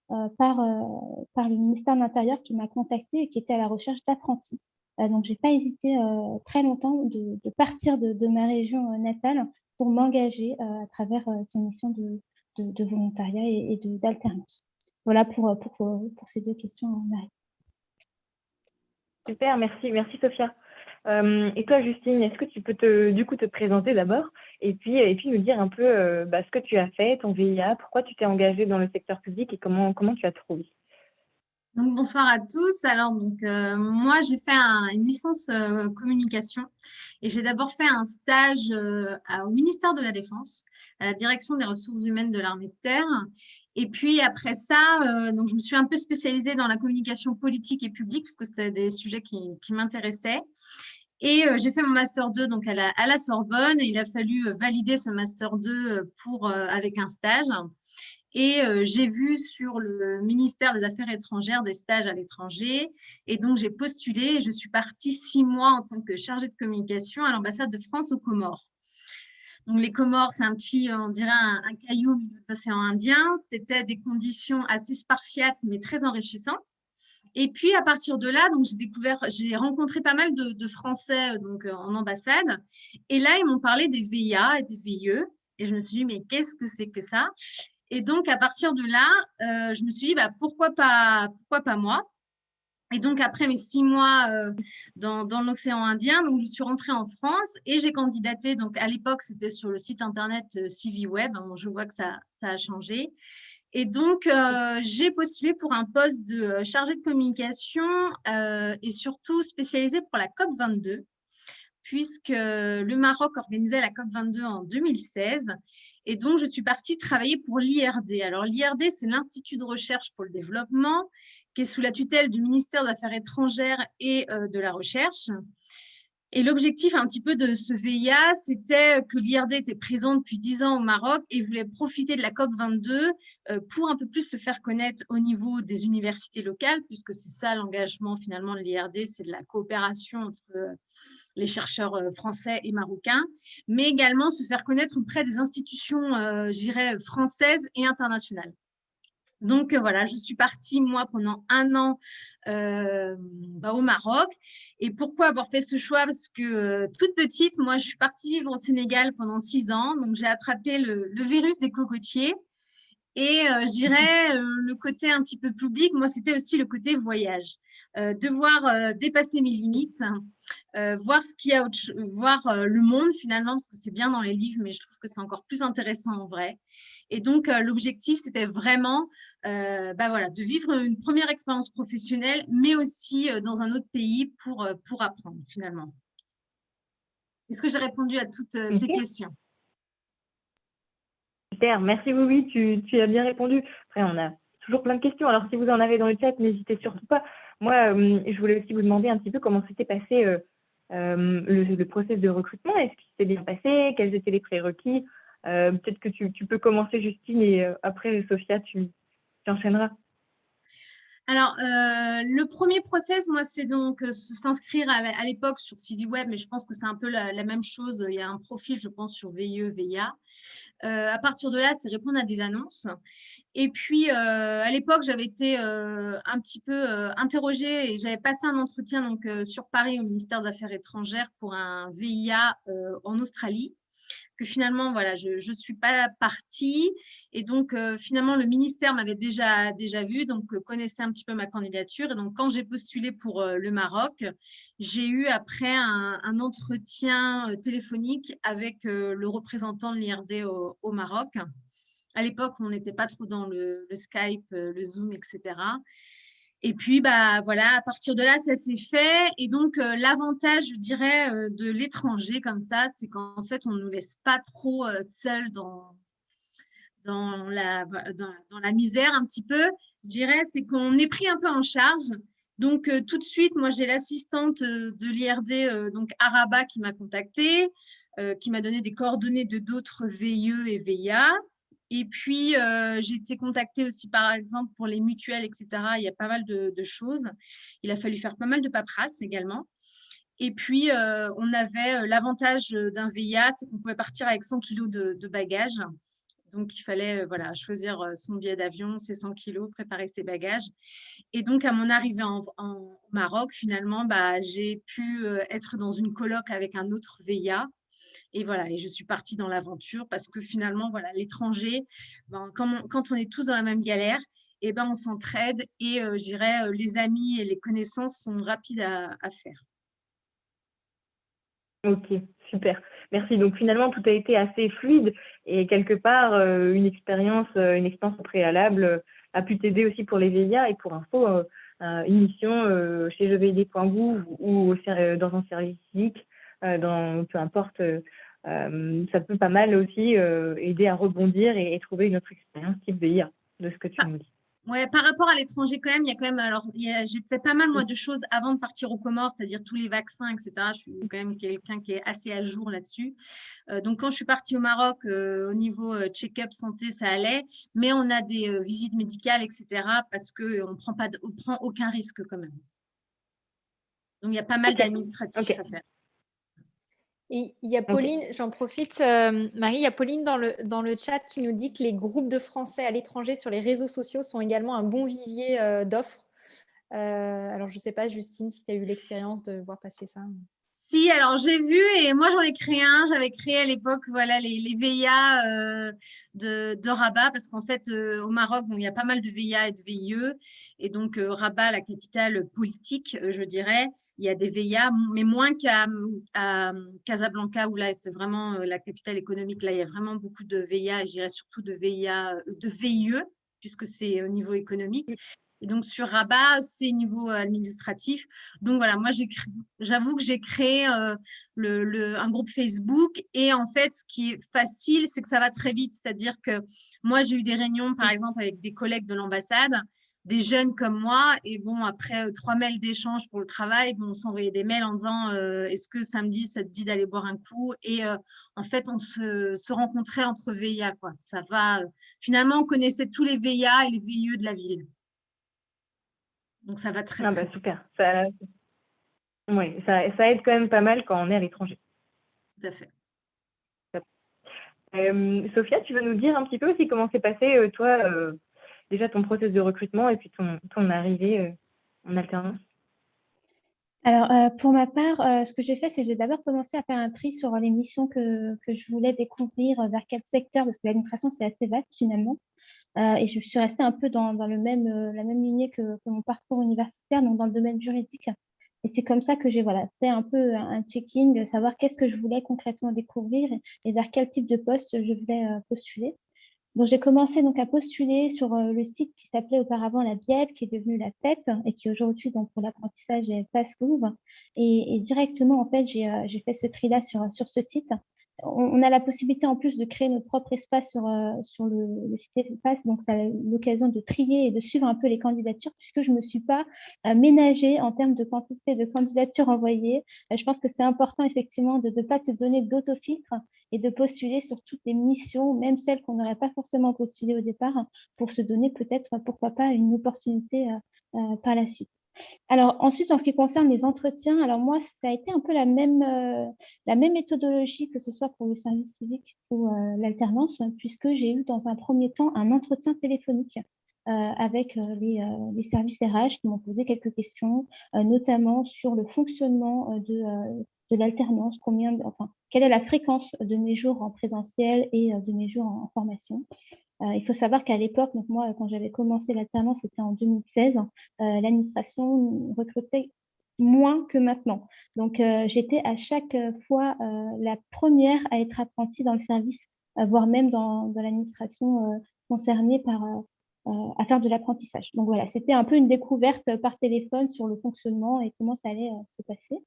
par le ministère de l'Intérieur qui m'a contactée et qui était à la recherche d'apprentis. Donc, je n'ai pas hésité très longtemps de partir de ma région natale pour m'engager à travers ces missions de volontariat et d'alternance. Voilà pour ces deux questions, Marie. Super, merci Sophia. Et toi, Justine, est-ce que tu peux te présenter d'abord et puis nous dire un peu ce que tu as fait, ton VIA, pourquoi tu t'es engagée dans le secteur public et comment tu as trouvé? Donc, bonsoir à tous. Alors, moi, j'ai fait une licence communication et j'ai d'abord fait un stage au ministère de la Défense, à la direction des ressources humaines de l'armée de terre. Et puis après ça, donc je me suis un peu spécialisée dans la communication politique et publique parce que c'était des sujets qui m'intéressaient. Et j'ai fait mon Master 2 donc à la Sorbonne et il a fallu valider ce Master 2 avec un stage. Et j'ai vu sur le ministère des Affaires étrangères des stages à l'étranger. Et donc, j'ai postulé et je suis partie 6 mois en tant que chargée de communication à l'ambassade de France aux Comores. Donc, les Comores, c'est un petit, on dirait un caillou au milieu de l'océan Indien. C'était des conditions assez spartiates, mais très enrichissantes. Et puis, à partir de là, donc j'ai rencontré pas mal de Français en ambassade. Et là, ils m'ont parlé des VIA et des VIE. Et je me suis dit, mais qu'est-ce que c'est que ça? Et donc, à partir de là, je me suis dit, pourquoi pas moi? Et donc, après mes 6 mois dans l'océan Indien, donc, je suis rentrée en France et j'ai candidaté. Donc, à l'époque, c'était sur le site internet CiviWeb. Bon, je vois que ça a changé. Et donc, j'ai postulé pour un poste de chargée de communication et surtout spécialisée pour la COP22, puisque le Maroc organisait la COP22 en 2016. Et donc, je suis partie travailler pour l'IRD. Alors, l'IRD, c'est l'Institut de recherche pour le développement, qui est sous la tutelle du ministère des Affaires étrangères et de la Recherche. Et l'objectif un petit peu de ce VIA, c'était que l'IRD était présent depuis 10 ans au Maroc et voulait profiter de la COP22 pour un peu plus se faire connaître au niveau des universités locales, puisque c'est ça l'engagement finalement de l'IRD, c'est de la coopération entre les chercheurs français et marocains, mais également se faire connaître auprès des institutions, je dirais, françaises et internationales. Donc, voilà, je suis partie, moi, pendant 1 an au Maroc. Et pourquoi avoir fait ce choix? Parce que toute petite, moi, je suis partie vivre au Sénégal pendant 6 ans. Donc, j'ai attrapé le virus des cocotiers. Et je dirais, le côté un petit peu public, moi, c'était aussi le côté voyage. Devoir dépasser mes limites, voir ce qu'il y a, voir le monde finalement, parce que c'est bien dans les livres, mais je trouve que c'est encore plus intéressant en vrai. Et donc, l'objectif, c'était vraiment de vivre une première expérience professionnelle, mais aussi dans un autre pays pour apprendre finalement. Est-ce que j'ai répondu à toutes tes questions? Super, merci, oui, tu as bien répondu. Après, on a toujours plein de questions. Alors, si vous en avez dans le chat, n'hésitez surtout pas. Moi, je voulais aussi vous demander un petit peu comment s'était passé le process de recrutement. Est-ce qu'il s'est bien passé? Quels étaient les prérequis? Peut-être que tu peux commencer, Justine, et après, Sophia, tu enchaîneras. Alors, le premier process, moi, c'est donc s'inscrire à l'époque sur CiviWeb, mais je pense que c'est un peu la même chose. Il y a un profil, je pense, sur VIE, VIA. À partir de là, c'est répondre à des annonces. Et puis, à l'époque, j'avais été un petit peu interrogée et j'avais passé un entretien sur Paris au ministère des Affaires étrangères pour un VIA en Australie. que finalement, voilà, je ne suis pas partie. Et donc, finalement, le ministère m'avait déjà vu, donc connaissait un petit peu ma candidature. Et donc, quand j'ai postulé pour le Maroc, j'ai eu après un entretien téléphonique avec le représentant de l'IRD au Maroc. À l'époque, on n'était pas trop dans le Skype, le Zoom, etc. Et puis, bah, voilà, à partir de là, ça s'est fait. Et donc, l'avantage, je dirais, de l'étranger comme ça, c'est qu'en fait, on ne nous laisse pas trop seuls dans la misère un petit peu. Je dirais, c'est qu'on est pris un peu en charge. Donc, tout de suite, moi, j'ai l'assistante de l'IRD, donc à Rabat, qui m'a contactée, qui m'a donné des coordonnées de d'autres VIE et VIA. Et puis, j'ai été contactée aussi, par exemple, pour les mutuelles, etc. Il y a pas mal de choses. Il a fallu faire pas mal de paperasse également. Et puis, on avait l'avantage d'un VIA, c'est qu'on pouvait partir avec 100 kilos de bagages. Donc, il fallait voilà, choisir son billet d'avion, ses 100 kilos, préparer ses bagages. Et donc, à mon arrivée en Maroc, finalement, bah, j'ai pu être dans une coloc avec un autre VIA. Et voilà, et je suis partie dans l'aventure parce que finalement, voilà, l'étranger, ben, quand on est tous dans la même galère, eh ben, on s'entraide et je dirais, les amis et les connaissances sont rapides à faire. Ok, super. Merci. Donc finalement, tout a été assez fluide et quelque part, une expérience au préalable a pu t'aider aussi pour les VIA et pour info, une mission chez jevid.gouv ou dans un service civique, peu importe, ça peut pas mal aussi aider à rebondir et trouver une autre expérience type VIA, de ce que tu nous dis. Ouais, par rapport à l'étranger, quand même, il y a quand même. Alors, j'ai fait pas mal, moi, de choses avant de partir aux Comores, c'est-à-dire tous les vaccins, etc. Je suis quand même quelqu'un qui est assez à jour là-dessus. Donc, quand je suis partie au Maroc, au niveau check-up santé, ça allait. Mais on a des visites médicales, etc. Parce qu'on ne prend aucun risque quand même. Donc, il y a pas mal d'administratifs à faire. Et il y a Pauline, j'en profite, Marie, il y a Pauline dans le chat qui nous dit que les groupes de Français à l'étranger sur les réseaux sociaux sont également un bon vivier d'offres. Alors, je ne sais pas, Justine, si tu as eu l'expérience de voir passer ça. Si, alors j'ai vu et moi j'en ai créé un. J'avais créé à l'époque voilà, les VIA de Rabat parce qu'en fait au Maroc, bon, il y a pas mal de VIA et de VIE. Et donc Rabat, la capitale politique, je dirais, il y a des VIA, mais moins qu'à Casablanca où là c'est vraiment la capitale économique. Là, il y a vraiment beaucoup de VIA et je dirais surtout de VIE puisque c'est au niveau économique. Et donc, sur Rabat, c'est niveau administratif. Donc, voilà, moi, j'avoue que j'ai créé un groupe Facebook. Et en fait, ce qui est facile, c'est que ça va très vite. C'est-à-dire que moi, j'ai eu des réunions, par exemple, avec des collègues de l'ambassade, des jeunes comme moi. Et bon, après 3 mails d'échange pour le travail, bon, on s'envoyait des mails en disant est-ce que samedi, ça te dit d'aller boire un coup? Et en fait, on se rencontrait entre VIA, quoi. Ça va. Finalement, on connaissait tous les VIA et les VIE de la ville. Donc, ça va très, très vite. Super. Ça aide quand même pas mal quand on est à l'étranger. Tout à fait. Sophia, tu veux nous dire un petit peu aussi comment s'est passé, toi, déjà ton processus de recrutement et puis ton arrivée en alternance? Alors, pour ma part, ce que j'ai fait, c'est que j'ai d'abord commencé à faire un tri sur les missions que je voulais découvrir, vers quel secteur, parce que l'administration, c'est assez vaste finalement. Et je suis restée un peu dans la même lignée que mon parcours universitaire, donc dans le domaine juridique. Et c'est comme ça que j'ai fait un peu un checking, savoir qu'est-ce que je voulais concrètement découvrir et vers quel type de poste je voulais postuler. Donc, j'ai commencé donc à postuler sur le site qui s'appelait auparavant la BIEB, qui est devenu la PEP et qui aujourd'hui, donc pour l'apprentissage, est PassGouv. Et directement, en fait, j'ai fait ce tri-là sur ce site. On a la possibilité en plus de créer notre propre espace sur le site espace, donc ça a l'occasion de trier et de suivre un peu les candidatures puisque je ne me suis pas ménagée en termes de quantité de candidatures envoyées. Je pense que c'est important effectivement de ne pas se donner d'autofiltre et de postuler sur toutes les missions, même celles qu'on n'aurait pas forcément postulées au départ, pour se donner peut-être, pourquoi pas, une opportunité par la suite. Alors ensuite, en ce qui concerne les entretiens, alors moi, ça a été un peu la même méthodologie que ce soit pour le service civique ou l'alternance, puisque j'ai eu dans un premier temps un entretien téléphonique avec les services RH qui m'ont posé quelques questions, notamment sur le fonctionnement de l'alternance, quelle est la fréquence de mes jours en présentiel et de mes jours en formation. Il faut savoir qu'à l'époque, donc moi, quand j'avais commencé l'alternance, c'était en 2016, l'administration recrutait moins que maintenant. Donc, j'étais à chaque fois la première à être apprentie dans le service, voire même dans l'administration concernée à faire de l'apprentissage. Donc voilà, c'était un peu une découverte par téléphone sur le fonctionnement et comment ça allait se passer.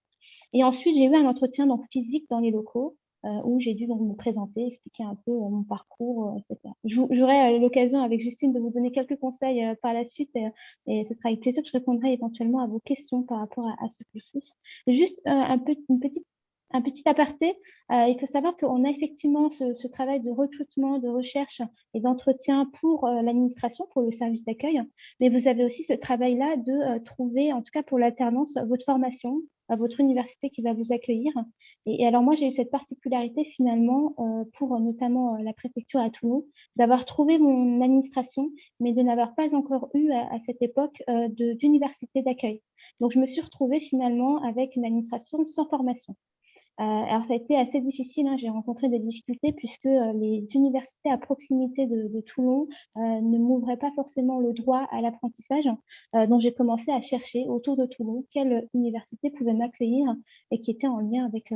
Et ensuite, j'ai eu un entretien donc, physique dans les locaux où j'ai dû donc, me présenter, expliquer un peu mon parcours, etc. J'aurai l'occasion avec Justine de vous donner quelques conseils par la suite et ce sera avec plaisir que je répondrai éventuellement à vos questions par rapport à ce cursus. Juste un petit aparté, il faut savoir qu'on a effectivement ce travail de recrutement, de recherche et d'entretien pour l'administration, pour le service d'accueil, mais vous avez aussi ce travail-là de trouver, en tout cas pour l'alternance, votre formation, à votre université qui va vous accueillir. Et alors moi, j'ai eu cette particularité finalement pour notamment la préfecture à Toulon, d'avoir trouvé mon administration, mais de n'avoir pas encore eu à cette époque d'université d'accueil. Donc, je me suis retrouvée finalement avec une administration sans formation. Alors, ça a été assez difficile, hein. J'ai rencontré des difficultés puisque les universités à proximité de Toulon ne m'ouvraient pas forcément le droit à l'apprentissage. Donc, j'ai commencé à chercher autour de Toulon quelle université pouvait m'accueillir et qui était en lien avec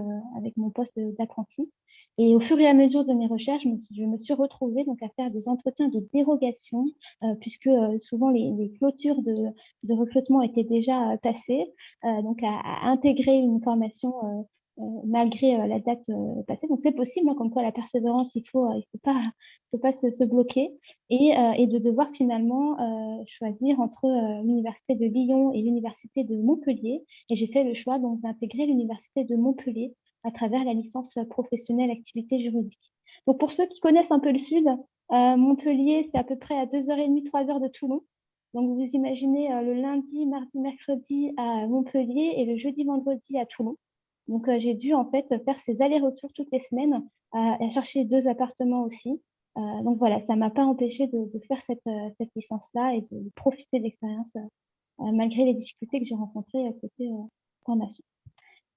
mon poste d'apprenti. Et au fur et à mesure de mes recherches, je me suis retrouvée donc, à faire des entretiens de dérogation puisque souvent les clôtures de recrutement étaient déjà passées, donc à intégrer une formation malgré la date passée. Donc, c'est possible, hein, comme quoi la persévérance, il faut pas se bloquer et de devoir finalement choisir entre l'université de Lyon et l'université de Montpellier. Et j'ai fait le choix donc d'intégrer l'université de Montpellier à travers la licence professionnelle activité juridique. Donc, pour ceux qui connaissent un peu le Sud, Montpellier, c'est à peu près à 2h30, 3h de Toulon. Donc, vous imaginez le lundi, mardi, mercredi à Montpellier et le jeudi, vendredi à Toulon. Donc, j'ai dû en fait faire ces allers-retours toutes les semaines à chercher 2 appartements aussi. Donc, voilà, ça ne m'a pas empêché de faire cette licence-là et de profiter de l'expérience malgré les difficultés que j'ai rencontrées côté formation.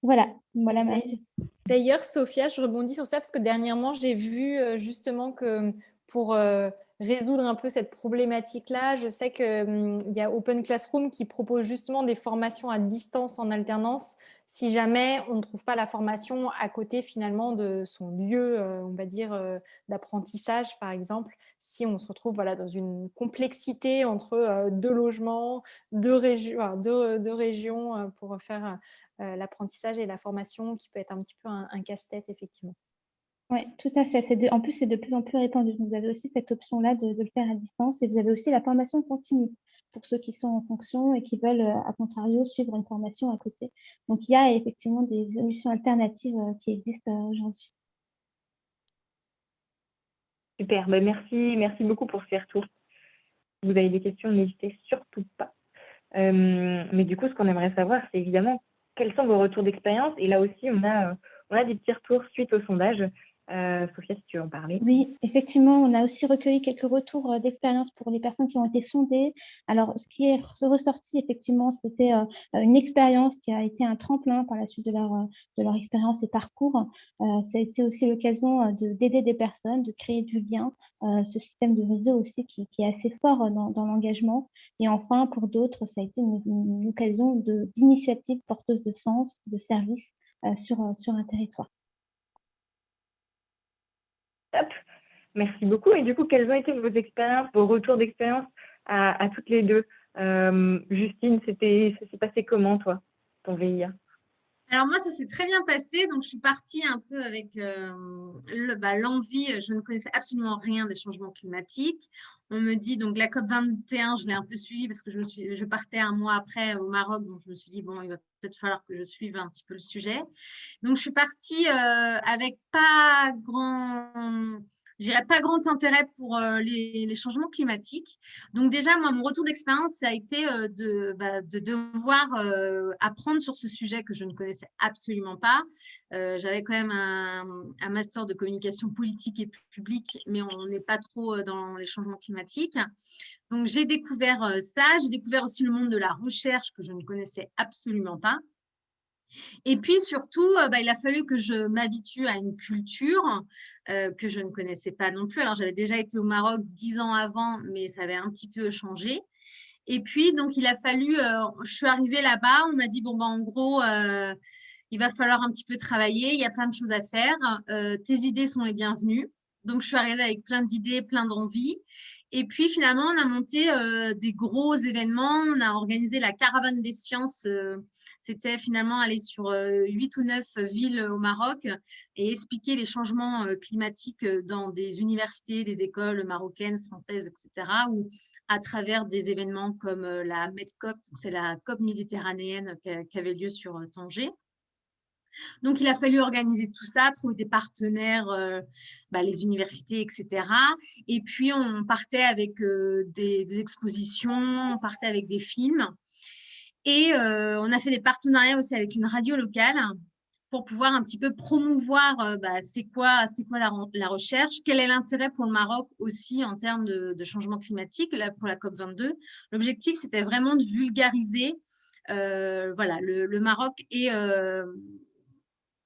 Voilà ma vie. D'ailleurs, Sophia, je rebondis sur ça parce que dernièrement, j'ai vu justement que pour résoudre un peu cette problématique-là, je sais qu'il y a Open Classroom qui propose justement des formations à distance en alternance si jamais on ne trouve pas la formation à côté finalement de son lieu, on va dire, d'apprentissage, par exemple, si on se retrouve dans une complexité entre 2 logements, 2 régions pour faire l'apprentissage et la formation qui peut être un petit peu un casse-tête, effectivement. Oui, tout à fait. En plus, c'est de plus en plus répandu. Vous avez aussi cette option-là de le faire à distance et vous avez aussi la formation continue pour ceux qui sont en fonction et qui veulent, à contrario, suivre une formation à côté. Donc, il y a effectivement des solutions alternatives qui existent aujourd'hui. Super, merci beaucoup pour ces retours. Si vous avez des questions, n'hésitez surtout pas. Mais du coup, ce qu'on aimerait savoir, c'est évidemment quels sont vos retours d'expérience. Et là aussi, on a des petits retours suite au sondage. Sophia, si tu veux en parler. Oui, effectivement, on a aussi recueilli quelques retours d'expérience pour les personnes qui ont été sondées. Alors, ce qui est ressorti, effectivement, c'était une expérience qui a été un tremplin par la suite de leur expérience et parcours. Ça a été aussi l'occasion d'aider des personnes, de créer du lien, ce système de réseau aussi qui est assez fort dans l'engagement. Et enfin, pour d'autres, ça a été une occasion d'initiative porteuse de sens, de service sur un territoire. Top. Merci beaucoup. Et du coup, quelles ont été vos expériences, vos retours d'expérience à toutes les deux? Justine, ça s'est passé comment, toi, ton VIA? Alors moi, ça s'est très bien passé. Donc, je suis partie un peu avec l'envie. Je ne connaissais absolument rien des changements climatiques. On me dit, donc la COP21, je l'ai un peu suivie parce que je partais un mois après au Maroc. Donc, je me suis dit, bon, il va peut-être falloir que je suive un petit peu le sujet. Donc, je suis partie avec je dirais pas grand intérêt pour les changements climatiques. Donc déjà, moi, mon retour d'expérience, ça a été de devoir apprendre sur ce sujet que je ne connaissais absolument pas. J'avais quand même un master de communication politique et publique, mais on n'est pas trop dans les changements climatiques. Donc, j'ai découvert ça. J'ai découvert aussi le monde de la recherche que je ne connaissais absolument pas. Et puis surtout, il a fallu que je m'habitue à une culture que je ne connaissais pas non plus. Alors, j'avais déjà été au Maroc 10 ans avant, mais ça avait un petit peu changé. Et puis, donc, il a fallu, je suis arrivée là-bas, on m'a dit, bon, en gros, il va falloir un petit peu travailler, il y a plein de choses à faire, tes idées sont les bienvenues. Donc, je suis arrivée avec plein d'idées, plein d'envies. Et puis, finalement, on a monté des gros événements. On a organisé la Caravane des Sciences. C'était finalement aller sur 8 ou 9 villes au Maroc et expliquer les changements climatiques dans des universités, des écoles marocaines, françaises, etc., ou à travers des événements comme la MedCop, c'est la COP méditerranéenne qui avait lieu sur Tanger. Donc, il a fallu organiser tout ça, trouver des partenaires, les universités, etc. Et puis, on partait avec des expositions, on partait avec des films. Et on a fait des partenariats aussi avec une radio locale pour pouvoir un petit peu promouvoir c'est quoi la recherche, quel est l'intérêt pour le Maroc aussi en termes de changement climatique là, pour la COP22. L'objectif, c'était vraiment de vulgariser le Maroc et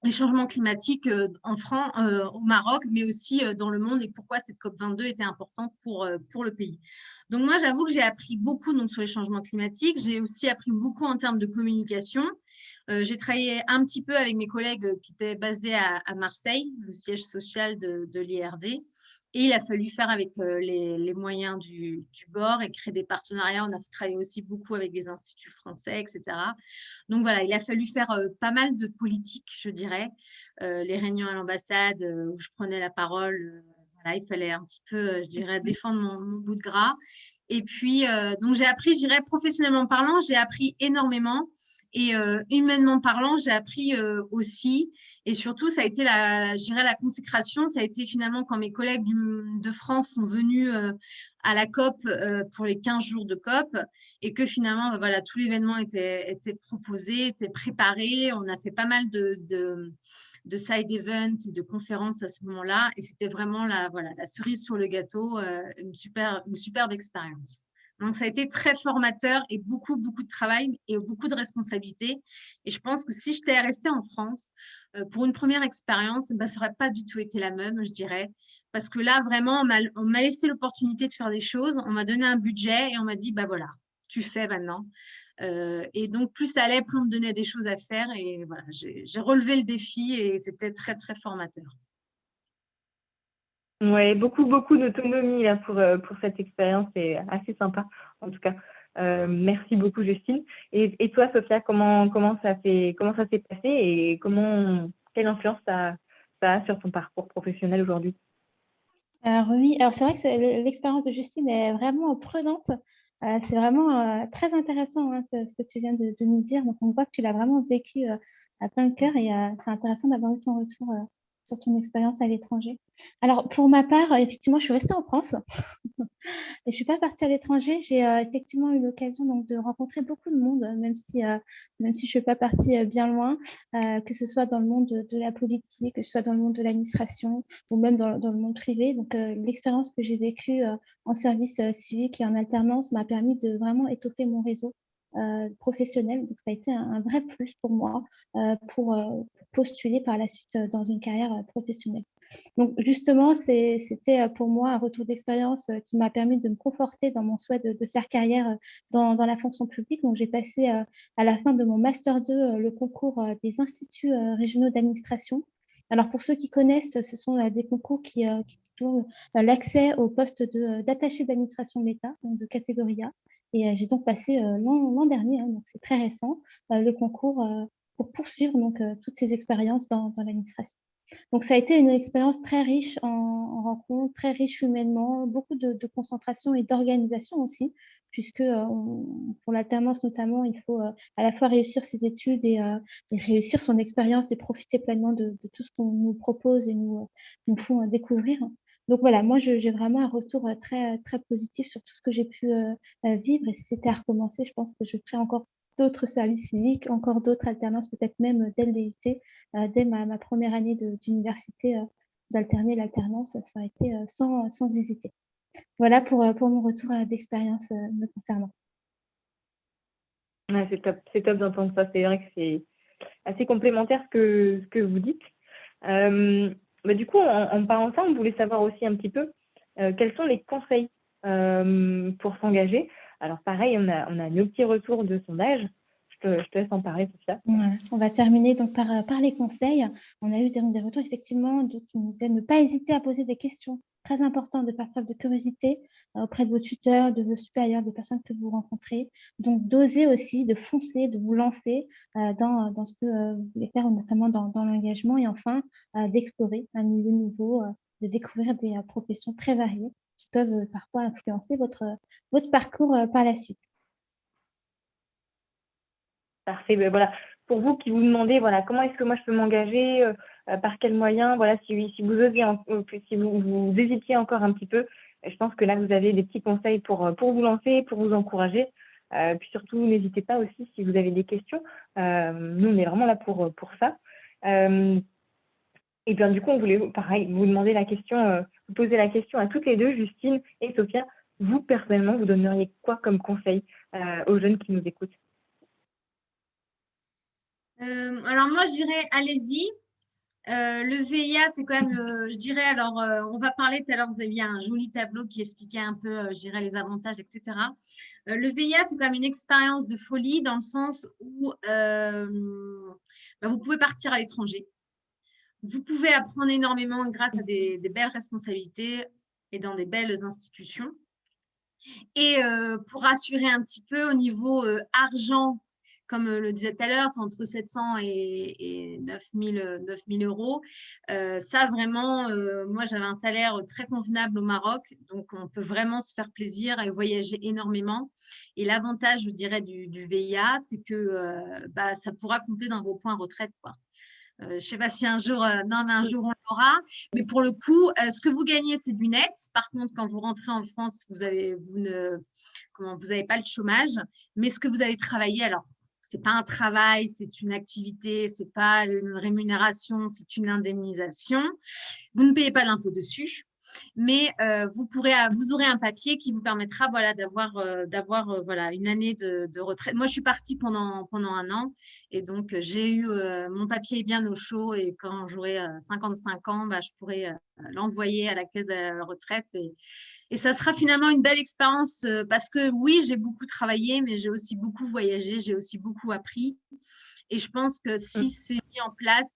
les changements climatiques en France, au Maroc, mais aussi dans le monde et pourquoi cette COP22 était importante pour le pays. Donc moi, j'avoue que j'ai appris beaucoup donc, sur les changements climatiques. J'ai aussi appris beaucoup en termes de communication. J'ai travaillé un petit peu avec mes collègues qui étaient basés à Marseille, le siège social de l'IRD. Et il a fallu faire avec les moyens du bord et créer des partenariats. On a travaillé aussi beaucoup avec des instituts français, etc. Donc voilà, il a fallu faire pas mal de politique, je dirais. Les réunions à l'ambassade où je prenais la parole, il fallait un petit peu, je dirais, défendre mon bout de gras. Et puis, donc j'ai appris, je dirais, professionnellement parlant, j'ai appris énormément. Et humainement parlant, j'ai appris aussi. Et surtout, ça a été je dirais, la consécration. Ça a été finalement quand mes collègues de France sont venus à la COP pour les 15 jours de COP et que finalement, tout l'événement était proposé, était préparé. On a fait pas mal de side events, de conférences à ce moment-là. Et c'était vraiment la cerise sur le gâteau, une superbe expérience. Donc, ça a été très formateur et beaucoup, beaucoup de travail et beaucoup de responsabilités. Et je pense que si j'étais restée en France, pour une première expérience, ça n'aurait pas du tout été la même, je dirais. Parce que là, vraiment, on m'a laissé l'opportunité de faire des choses. On m'a donné un budget et on m'a dit, voilà, tu fais maintenant. Et donc, plus ça allait, plus on me donnait des choses à faire. Et voilà, j'ai relevé le défi et c'était très, très formateur. Oui, beaucoup d'autonomie là pour cette expérience, c'est assez sympa en tout cas. Merci beaucoup Justine. Et toi Sophia, comment ça s'est passé et quelle influence ça a sur ton parcours professionnel aujourd'hui? Alors oui, alors c'est vrai que l'expérience de Justine est vraiment prenante. C'est vraiment très intéressant ce que tu viens de nous dire. Donc on voit que tu l'as vraiment vécu à plein de cœur et c'est intéressant d'avoir eu ton retour sur ton expérience à l'étranger. Alors pour ma part, effectivement, je suis restée en France. Et je suis pas partie à l'étranger. J'ai effectivement eu l'occasion donc de rencontrer beaucoup de monde, même si je suis pas partie bien loin, que ce soit dans le monde de la politique, que ce soit dans le monde de l'administration ou même dans le monde privé. Donc l'expérience que j'ai vécue en service civique et en alternance m'a permis de vraiment étoffer mon réseau professionnel. Donc ça a été un vrai plus pour moi pour postuler par la suite dans une carrière professionnelle. Donc justement, c'était pour moi un retour d'expérience qui m'a permis de me conforter dans mon souhait de faire carrière dans la fonction publique. Donc j'ai passé à la fin de mon Master 2 le concours des instituts régionaux d'administration. Alors pour ceux qui connaissent, ce sont des concours qui ouvrent l'accès au poste d'attaché d'administration de l'État, donc de catégorie A. Et j'ai donc passé l'an dernier, donc c'est très récent, le concours pour poursuivre donc, toutes ces expériences dans l'administration. Donc, ça a été une expérience très riche en rencontres, très riche humainement, beaucoup de concentration et d'organisation aussi, puisque pour l'alternance notamment, il faut à la fois réussir ses études et réussir son expérience et profiter pleinement de tout ce qu'on nous propose et nous font découvrir. Donc voilà, moi, j'ai vraiment un retour très, très positif sur tout ce que j'ai pu vivre. Et si c'était à recommencer, je pense que je ferais encore d'autres services civiques, encore d'autres alternances, peut-être même dès le DUT, dès ma première année d'université, d'alterner l'alternance, ça a été sans hésiter. Voilà pour mon retour d'expérience me concernant. Ouais, c'est top d'entendre ça. C'est vrai que assez complémentaire ce que vous dites. Du coup, en parlant de ça, on voulait savoir aussi un petit peu quels sont les conseils pour s'engager. Alors pareil, on a nos petits retours de sondage. Je te laisse en parler, Sophia. Voilà. On va terminer donc par les conseils. On a eu des retours effectivement qui nous disent de ne pas hésiter à poser des questions. Très important de faire preuve de curiosité auprès de vos tuteurs, de vos supérieurs, des personnes que vous rencontrez. Donc d'oser aussi, de foncer, de vous lancer dans ce que vous voulez faire, notamment dans l'engagement. Et enfin, d'explorer un milieu nouveau, de découvrir des professions très variées qui peuvent parfois influencer votre parcours par la suite. Parfait. Ben voilà. Pour vous qui vous demandez, voilà, comment est-ce que moi je peux m'engager, par quels moyens, voilà, si vous osiez, si vous hésitiez encore un petit peu, je pense que là vous avez des petits conseils pour vous lancer, pour vous encourager. Puis surtout, n'hésitez pas aussi si vous avez des questions. Nous, on est vraiment là pour ça. Et bien du coup, on voulait pareil vous demander la question, vous poser la question à toutes les deux, Justine et Sophia. Vous personnellement, vous donneriez quoi comme conseil aux jeunes qui nous écoutent? Alors moi, je dirais, allez-y. Le VIA, c'est quand même, je dirais, alors, on va parler tout à l'heure, vous aviez un joli tableau qui expliquait un peu, je dirais, les avantages, etc. Le VIA, c'est quand même une expérience de folie dans le sens où vous pouvez partir à l'étranger. Vous pouvez apprendre énormément grâce à des belles responsabilités et dans des belles institutions. Et pour rassurer un petit peu au niveau argent, comme le disait tout à l'heure, c'est entre 700 et 9 000 euros. Ça, vraiment, moi, j'avais un salaire très convenable au Maroc. Donc, on peut vraiment se faire plaisir et voyager énormément. Et l'avantage, je dirais, du VIA, c'est que ça pourra compter dans vos points retraite, quoi. Je ne sais pas si un jour, non, mais un jour on l'aura. Mais pour le coup, ce que vous gagnez, c'est du net. Par contre, quand vous rentrez en France, vous n'avez pas le chômage. Mais ce que vous avez travaillé, alors, ce n'est pas un travail, c'est une activité, ce n'est pas une rémunération, c'est une indemnisation. Vous ne payez pas d'impôt dessus. Mais vous aurez un papier qui vous permettra d'avoir une année de retraite. Moi, je suis partie pendant un an et donc j'ai eu mon papier bien au chaud et quand j'aurai 55 ans, je pourrai l'envoyer à la caisse de la retraite et ça sera finalement une belle expérience parce que oui, j'ai beaucoup travaillé, mais j'ai aussi beaucoup voyagé, j'ai aussi beaucoup appris. Et je pense que si c'est mis en place,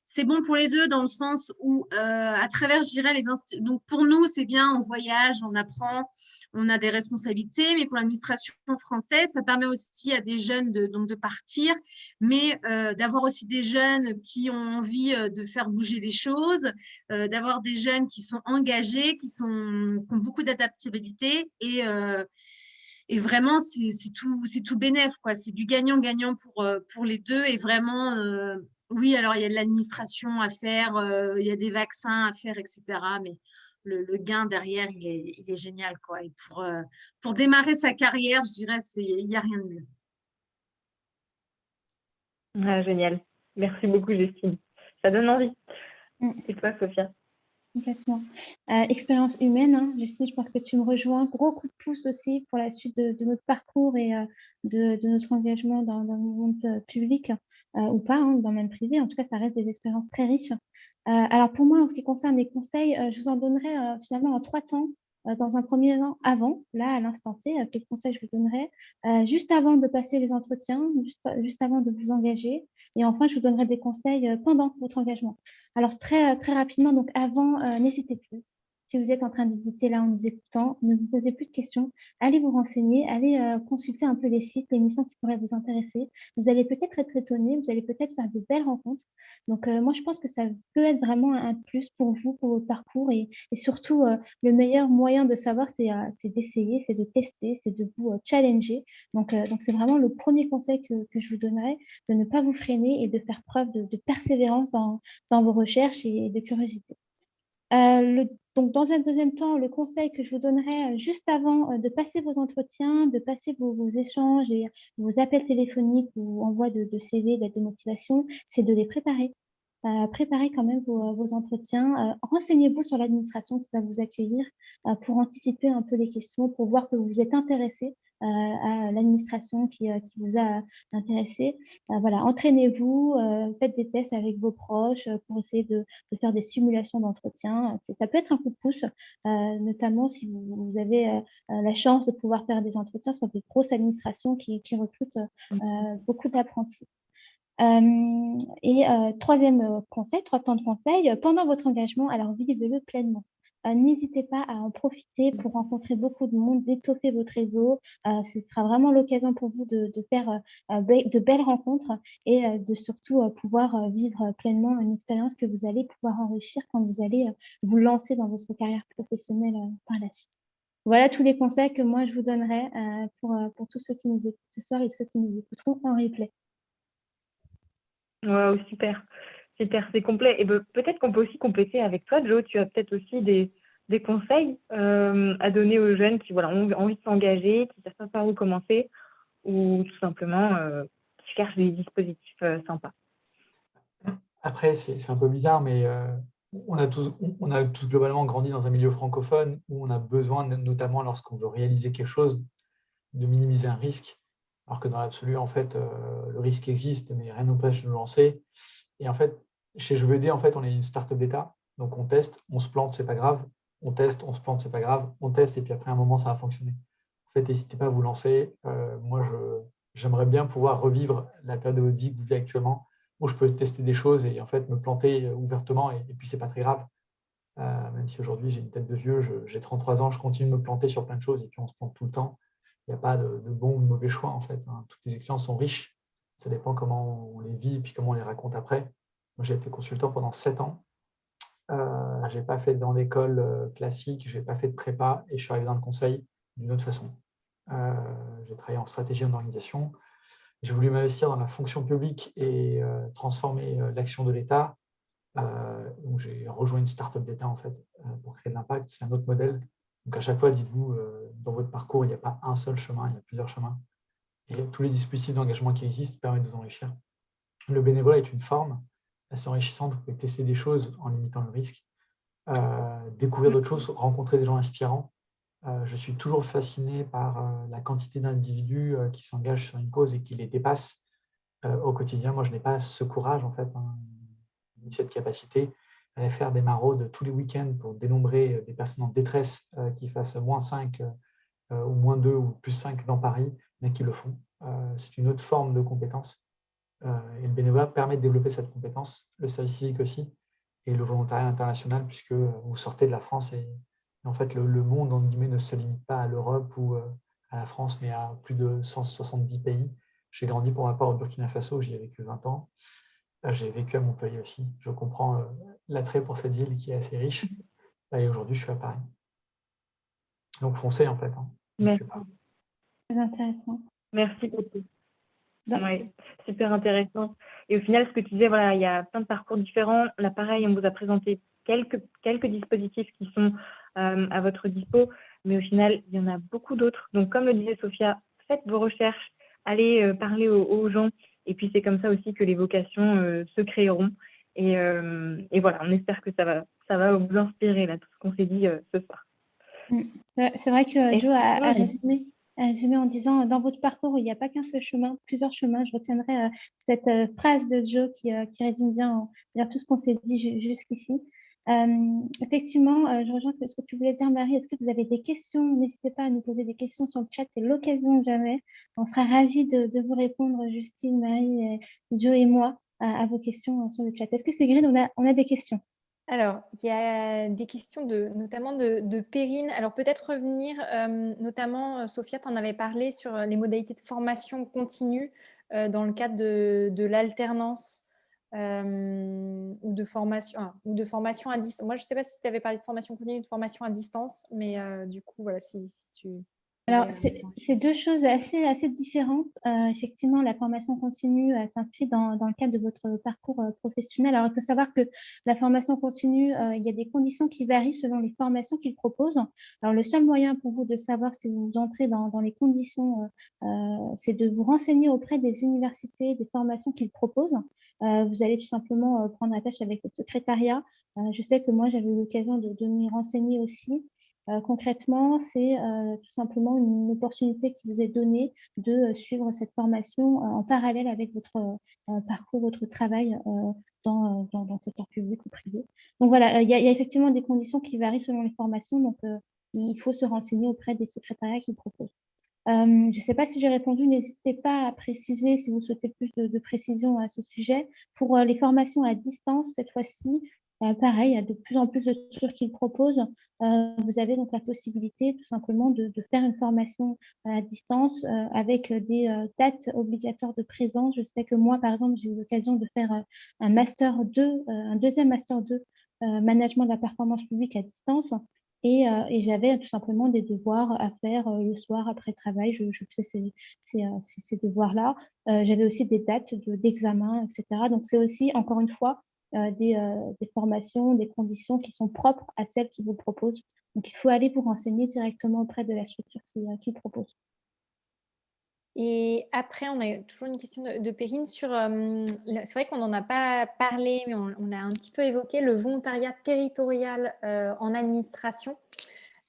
c'est bon pour les deux dans le sens où, à travers, je dirais, donc pour nous, c'est bien, on voyage, on apprend, on a des responsabilités, mais pour l'administration française, ça permet aussi à des jeunes de partir, mais d'avoir aussi des jeunes qui ont envie de faire bouger les choses, d'avoir des jeunes qui sont engagés, qui ont beaucoup d'adaptabilité et vraiment, c'est tout bénef, quoi. C'est du gagnant-gagnant pour les deux. Et vraiment, oui, alors il y a de l'administration à faire, il y a des vaccins à faire, etc. Mais le gain derrière, il est génial, quoi. Et pour démarrer sa carrière, je dirais, il n'y a rien de mieux. Ah, génial. Merci beaucoup, Justine. Ça donne envie. Et toi, Sophia? Complètement. Expérience humaine, hein. Justine, je pense que tu me rejoins. Gros coup de pouce aussi pour la suite de notre parcours et de notre engagement dans le monde public ou pas, hein, dans le même privé. En tout cas, ça reste des expériences très riches. Alors pour moi, en ce qui concerne les conseils, je vous en donnerai finalement en 3 temps. Dans un premier temps, avant, là, à l'instant T, quels conseils je vous donnerai juste avant de passer les entretiens, juste avant de vous engager. Et enfin, je vous donnerai des conseils pendant votre engagement. Alors, très rapidement, donc avant, n'hésitez plus. Si vous êtes en train d'hésiter là en nous écoutant, ne vous posez plus de questions. Allez vous renseigner, allez consulter un peu les sites, les missions qui pourraient vous intéresser. Vous allez peut-être être étonné, vous allez peut-être faire de belles rencontres. Donc, moi, je pense que ça peut être vraiment un plus pour vous, pour votre parcours. Et surtout, le meilleur moyen de savoir, c'est d'essayer, c'est de tester, c'est de vous challenger. Donc, c'est vraiment le premier conseil que je vous donnerais, de ne pas vous freiner et de faire preuve de persévérance dans vos recherches et de curiosité. Donc, dans un deuxième temps, le conseil que je vous donnerai juste avant de passer vos entretiens, de passer vos échanges et vos appels téléphoniques ou envois de CV, d'aide de motivation, c'est de les préparer. Préparez quand même vos entretiens. Renseignez-vous sur l'administration qui va vous accueillir pour anticiper un peu les questions, pour voir que vous êtes intéressé à l'administration qui vous a intéressé. Voilà, entraînez-vous, faites des tests avec vos proches pour essayer de faire des simulations d'entretien. Ça peut être un coup de pouce, notamment si vous avez la chance de pouvoir faire des entretiens sur des grosses administrations qui recrutent beaucoup d'apprentis. Troisième conseil, 3 temps de conseil, pendant votre engagement, alors vivez-le pleinement. N'hésitez pas à en profiter pour rencontrer beaucoup de monde, d'étoffer votre réseau. Ce sera vraiment l'occasion pour vous de faire de belles rencontres et de surtout pouvoir vivre pleinement une expérience que vous allez pouvoir enrichir quand vous allez vous lancer dans votre carrière professionnelle par la suite. Voilà tous les conseils que moi je vous donnerai pour tous ceux qui nous écoutent ce soir et ceux qui nous écouteront en replay. Wow, super, super, c'est complet. Et peut-être qu'on peut aussi compléter avec toi, Joe. Tu as peut-être aussi des conseils à donner aux jeunes qui voilà, ont envie de s'engager, qui ne savent pas par où commencer, ou tout simplement qui cherchent des dispositifs sympas. Après, c'est un peu bizarre, mais on a tous globalement grandi dans un milieu francophone où on a besoin, notamment lorsqu'on veut réaliser quelque chose, de minimiser un risque. Alors que dans l'absolu, en fait, le risque existe, mais rien n'empêche de le lancer. Et en fait, chez Je veux aider, en fait, on est une start-up d'État. Donc, on teste, on se plante, c'est pas grave. On teste, on se plante, c'est pas grave. On teste, et puis après, un moment, ça va fonctionner. En fait, n'hésitez pas à vous lancer. Moi, j'aimerais bien pouvoir revivre la période de votre vie que vous vivez actuellement, où je peux tester des choses et en fait me planter ouvertement. Et puis, c'est pas très grave. Même si aujourd'hui, j'ai une tête de vieux, j'ai 33 ans, je continue de me planter sur plein de choses et puis on se plante tout le temps. Il n'y a pas de bon ou de mauvais choix, en fait. Toutes les expériences sont riches. Ça dépend comment on les vit et puis comment on les raconte après. Moi, j'ai été consultant pendant 7 ans. Je n'ai pas fait dans d'école classique, je n'ai pas fait de prépa et je suis arrivé dans le conseil d'une autre façon. J'ai travaillé en stratégie, en organisation. J'ai voulu m'investir dans la fonction publique et transformer l'action de l'État. Donc j'ai rejoint une start-up d'État en fait pour créer de l'impact. C'est un autre modèle. Donc à chaque fois, dites-vous, dans votre parcours, il n'y a pas un seul chemin, il y a plusieurs chemins. Et tous les dispositifs d'engagement qui existent permettent de vous enrichir. Le bénévolat est une forme assez enrichissante. Vous pouvez tester des choses en limitant le risque, découvrir d'autres choses, rencontrer des gens inspirants. Je suis toujours fasciné par la quantité d'individus qui s'engagent sur une cause et qui les dépassent au quotidien. Moi, je n'ai pas ce courage, en fait, ni cette capacité à aller faire des maraudes tous les week-ends pour dénombrer des personnes en détresse qui fassent -5 ou -2 ou +5 dans Paris, mais qui le font. C'est une autre forme de compétence. Et le bénévolat permet de développer cette compétence, le service civique aussi, et le volontariat international, puisque vous sortez de la France et en fait, le monde, entre guillemets, ne se limite pas à l'Europe ou à la France, mais à plus de 170 pays. J'ai grandi pour ma part au Burkina Faso, j'y ai vécu 20 ans. J'ai vécu à Montpellier aussi. Je comprends l'attrait pour cette ville qui est assez riche. Et aujourd'hui, je suis à Paris. Donc, foncez en fait. Merci. Très intéressant. Merci beaucoup. Donc, Oui, super intéressant. Et au final, ce que tu disais, voilà, il y a plein de parcours différents. Là, pareil, on vous a présenté quelques dispositifs qui sont à votre dispo, mais au final, il y en a beaucoup d'autres. Donc, comme le disait Sophia, faites vos recherches, allez parler aux gens, et puis c'est comme ça aussi que les vocations se créeront. Et voilà, on espère que ça va vous inspirer, là, tout ce qu'on s'est dit ce soir. C'est vrai que Joe a Effectivement, résumé en disant dans votre parcours, il n'y a pas qu'un seul chemin, plusieurs chemins. Je retiendrai cette phrase de Joe qui résume bien tout ce qu'on s'est dit jusqu'ici. Effectivement, je rejoins ce que tu voulais dire, Marie. Est-ce que vous avez des questions? N'hésitez pas à nous poser des questions sur le chat, c'est l'occasion jamais. On sera ravis de vous répondre, Justine, Marie, Joe et moi, à vos questions sur le chat. Est-ce que Ségrid, on a des questions? Alors, il y a des questions notamment de Perrine. Alors, peut-être revenir, notamment, Sophia, tu en avais parlé sur les modalités de formation continue dans le cadre de l'alternance ou de formation à distance. Moi, je ne sais pas si tu avais parlé de formation continue ou de formation à distance, mais du coup, voilà, si tu... Alors, c'est deux choses assez différentes. Effectivement, la formation continue s'inscrit dans le cadre de votre parcours professionnel. Alors, il faut savoir que la formation continue, il y a des conditions qui varient selon les formations qu'ils proposent. Alors, le seul moyen pour vous de savoir si vous entrez dans les conditions, c'est de vous renseigner auprès des universités, des formations qu'ils proposent. Vous allez tout simplement prendre attache avec le secrétariat. Je sais que moi, j'avais eu l'occasion de m'y renseigner aussi. Concrètement, c'est tout simplement une opportunité qui vous est donnée de suivre cette formation en parallèle avec votre parcours, votre travail dans le secteur public ou privé. Donc voilà, il y a effectivement des conditions qui varient selon les formations, donc il faut se renseigner auprès des secrétariats qui le proposent. Je ne sais pas si j'ai répondu, n'hésitez pas à préciser si vous souhaitez plus de précision à ce sujet. Pour les formations à distance, cette fois-ci, pareil, il y a de plus en plus de structures qui le proposent. Vous avez donc la possibilité tout simplement de faire une formation à distance avec des dates obligatoires de présence. Je sais que moi, par exemple, j'ai eu l'occasion de faire un Master 2, un deuxième Master 2, Management de la performance publique à distance. Et j'avais tout simplement des devoirs à faire le soir après le travail. Je faisais ces devoirs-là. J'avais aussi des dates d'examen, etc. Donc, c'est aussi, encore une fois, des formations, des conditions qui sont propres à celles qui vous proposent. Donc, il faut aller vous renseigner directement auprès de la structure qui propose. Et après, on a toujours une question de Perrine sur, c'est vrai qu'on n'en a pas parlé, mais on a un petit peu évoqué le volontariat territorial en administration,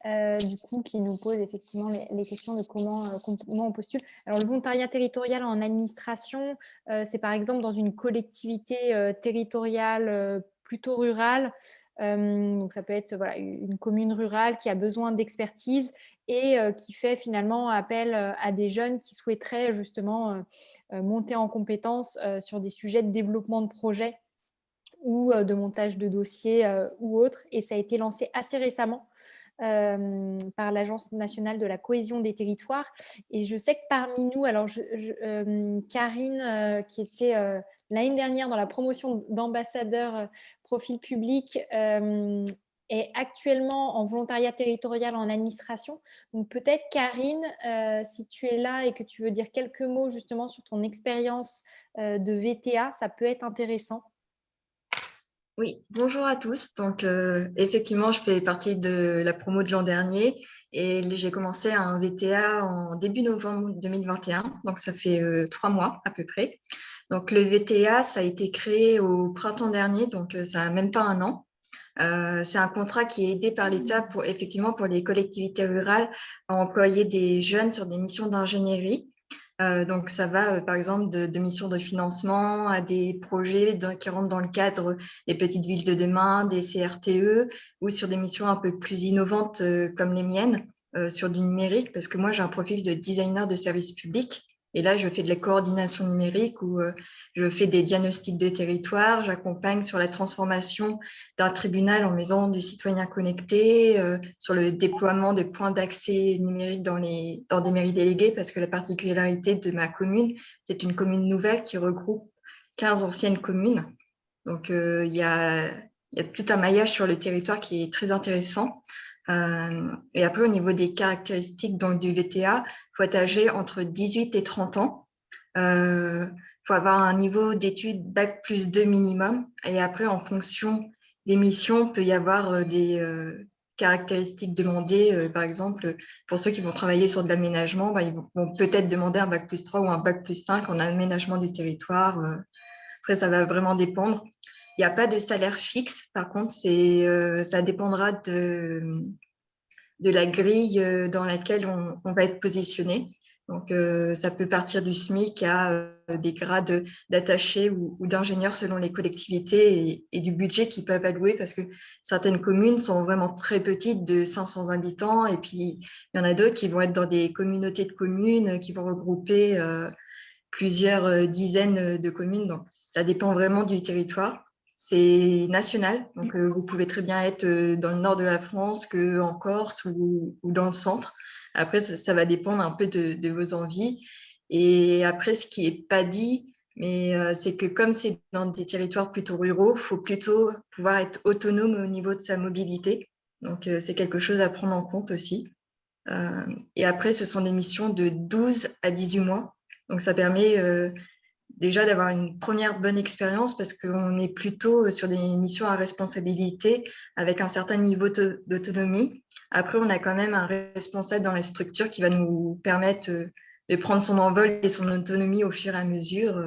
du coup, qui nous pose effectivement les questions de comment on postule. Alors, le volontariat territorial en administration, c'est par exemple dans une collectivité territoriale plutôt rurale. Donc, ça peut être voilà, une commune rurale qui a besoin d'expertise et qui fait finalement appel à des jeunes qui souhaiteraient justement monter en compétences sur des sujets de développement de projets ou de montage de dossiers ou autres. Et ça a été lancé assez récemment par l'Agence nationale de la cohésion des territoires. Et je sais que parmi nous, alors Karine, qui était l'année dernière dans la promotion d'ambassadeur profil public, est actuellement en volontariat territorial en administration. Donc peut-être Karine, si tu es là et que tu veux dire quelques mots justement sur ton expérience de VTA, ça peut être intéressant. Oui, bonjour à tous. Donc, effectivement, je fais partie de la promo de l'an dernier et j'ai commencé un VTA en début novembre 2021. Donc, ça fait 3 mois à peu près. Donc, le VTA, ça a été créé au printemps dernier, donc ça n'a même pas un an. C'est un contrat qui est aidé par l'État pour les collectivités rurales à employer des jeunes sur des missions d'ingénierie. Donc, ça va, par exemple, de missions de financement à des projets qui rentrent dans le cadre des petites villes de demain, des CRTE, ou sur des missions un peu plus innovantes comme les miennes, sur du numérique, parce que moi, j'ai un profil de designer de services publics. Et là, je fais de la coordination numérique où je fais des diagnostics des territoires, j'accompagne sur la transformation d'un tribunal en maison du citoyen connecté, sur le déploiement de points d'accès numérique dans des mairies déléguées, parce que la particularité de ma commune, c'est une commune nouvelle qui regroupe 15 anciennes communes. Donc, il y a tout un maillage sur le territoire qui est très intéressant. Et après, au niveau des caractéristiques donc, du VTA, il faut être âgé entre 18 et 30 ans. Il faut avoir un niveau d'études Bac plus 2 minimum. Et après, en fonction des missions, il peut y avoir des caractéristiques demandées. Par exemple, pour ceux qui vont travailler sur de l'aménagement, ils vont peut-être demander un Bac plus 3 ou un Bac plus 5 en aménagement du territoire. Après, ça va vraiment dépendre. Il n'y a pas de salaire fixe. Par contre, ça dépendra de la grille dans laquelle on va être positionné. Donc, ça peut partir du SMIC à des grades d'attaché ou d'ingénieur selon les collectivités et du budget qu'ils peuvent allouer, parce que certaines communes sont vraiment très petites, de 500 habitants, et puis il y en a d'autres qui vont être dans des communautés de communes qui vont regrouper plusieurs dizaines de communes. Donc, ça dépend vraiment du territoire. C'est national, donc vous pouvez très bien être dans le nord de la France qu'en Corse ou dans le centre. Après, ça va dépendre un peu de vos envies. Et après, ce qui n'est pas dit, mais c'est que comme c'est dans des territoires plutôt ruraux, il faut plutôt pouvoir être autonome au niveau de sa mobilité. Donc, c'est quelque chose à prendre en compte aussi. Et après, ce sont des missions de 12 à 18 mois. Donc, ça permet déjà d'avoir une première bonne expérience parce qu'on est plutôt sur des missions à responsabilité avec un certain niveau d'autonomie. Après, on a quand même un responsable dans la structure qui va nous permettre de prendre son envol et son autonomie au fur et à mesure.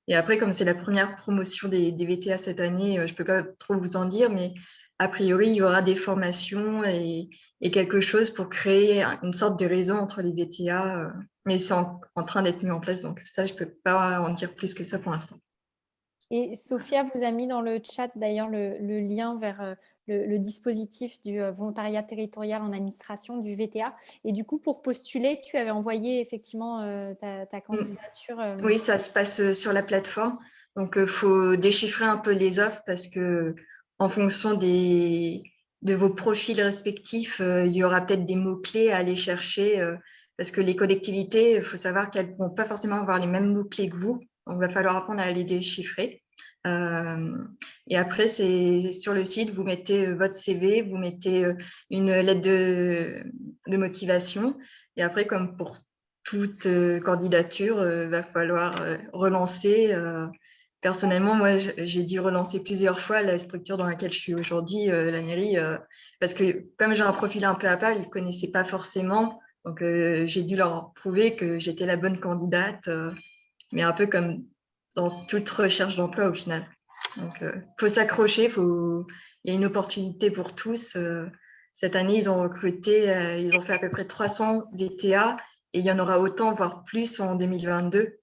Et après, comme c'est la première promotion des VTA cette année, je ne peux pas trop vous en dire, mais a priori, il y aura des formations et quelque chose pour créer une sorte de réseau entre les VTA, mais c'est en train d'être mis en place, donc ça, je ne peux pas en dire plus que ça pour l'instant. Et Sophia vous a mis dans le chat d'ailleurs le lien vers le dispositif du volontariat territorial en administration, du VTA. Et du coup, pour postuler, tu avais envoyé effectivement ta candidature. Oui, ça se passe sur la plateforme. Donc, il faut déchiffrer un peu les offres parce que en fonction de vos profils respectifs, il y aura peut-être des mots-clés à aller chercher parce que les collectivités, il faut savoir qu'elles ne vont pas forcément avoir les mêmes mots-clés que vous. Donc, il va falloir apprendre à les déchiffrer. Et après, c'est sur le site, vous mettez votre CV, vous mettez une lettre de motivation. Et après, comme pour toute candidature, va falloir relancer. Personnellement, moi, j'ai dû relancer plusieurs fois la structure dans laquelle je suis aujourd'hui, la mairie, parce que comme j'ai un profil un peu à part, ils ne connaissaient pas forcément. Donc, j'ai dû leur prouver que j'étais la bonne candidate, mais un peu comme dans toute recherche d'emploi au final. Donc, faut s'accrocher, il y a une opportunité pour tous. Cette année, ils ont recruté, ils ont fait à peu près 300 VTA et il y en aura autant, voire plus en 2022.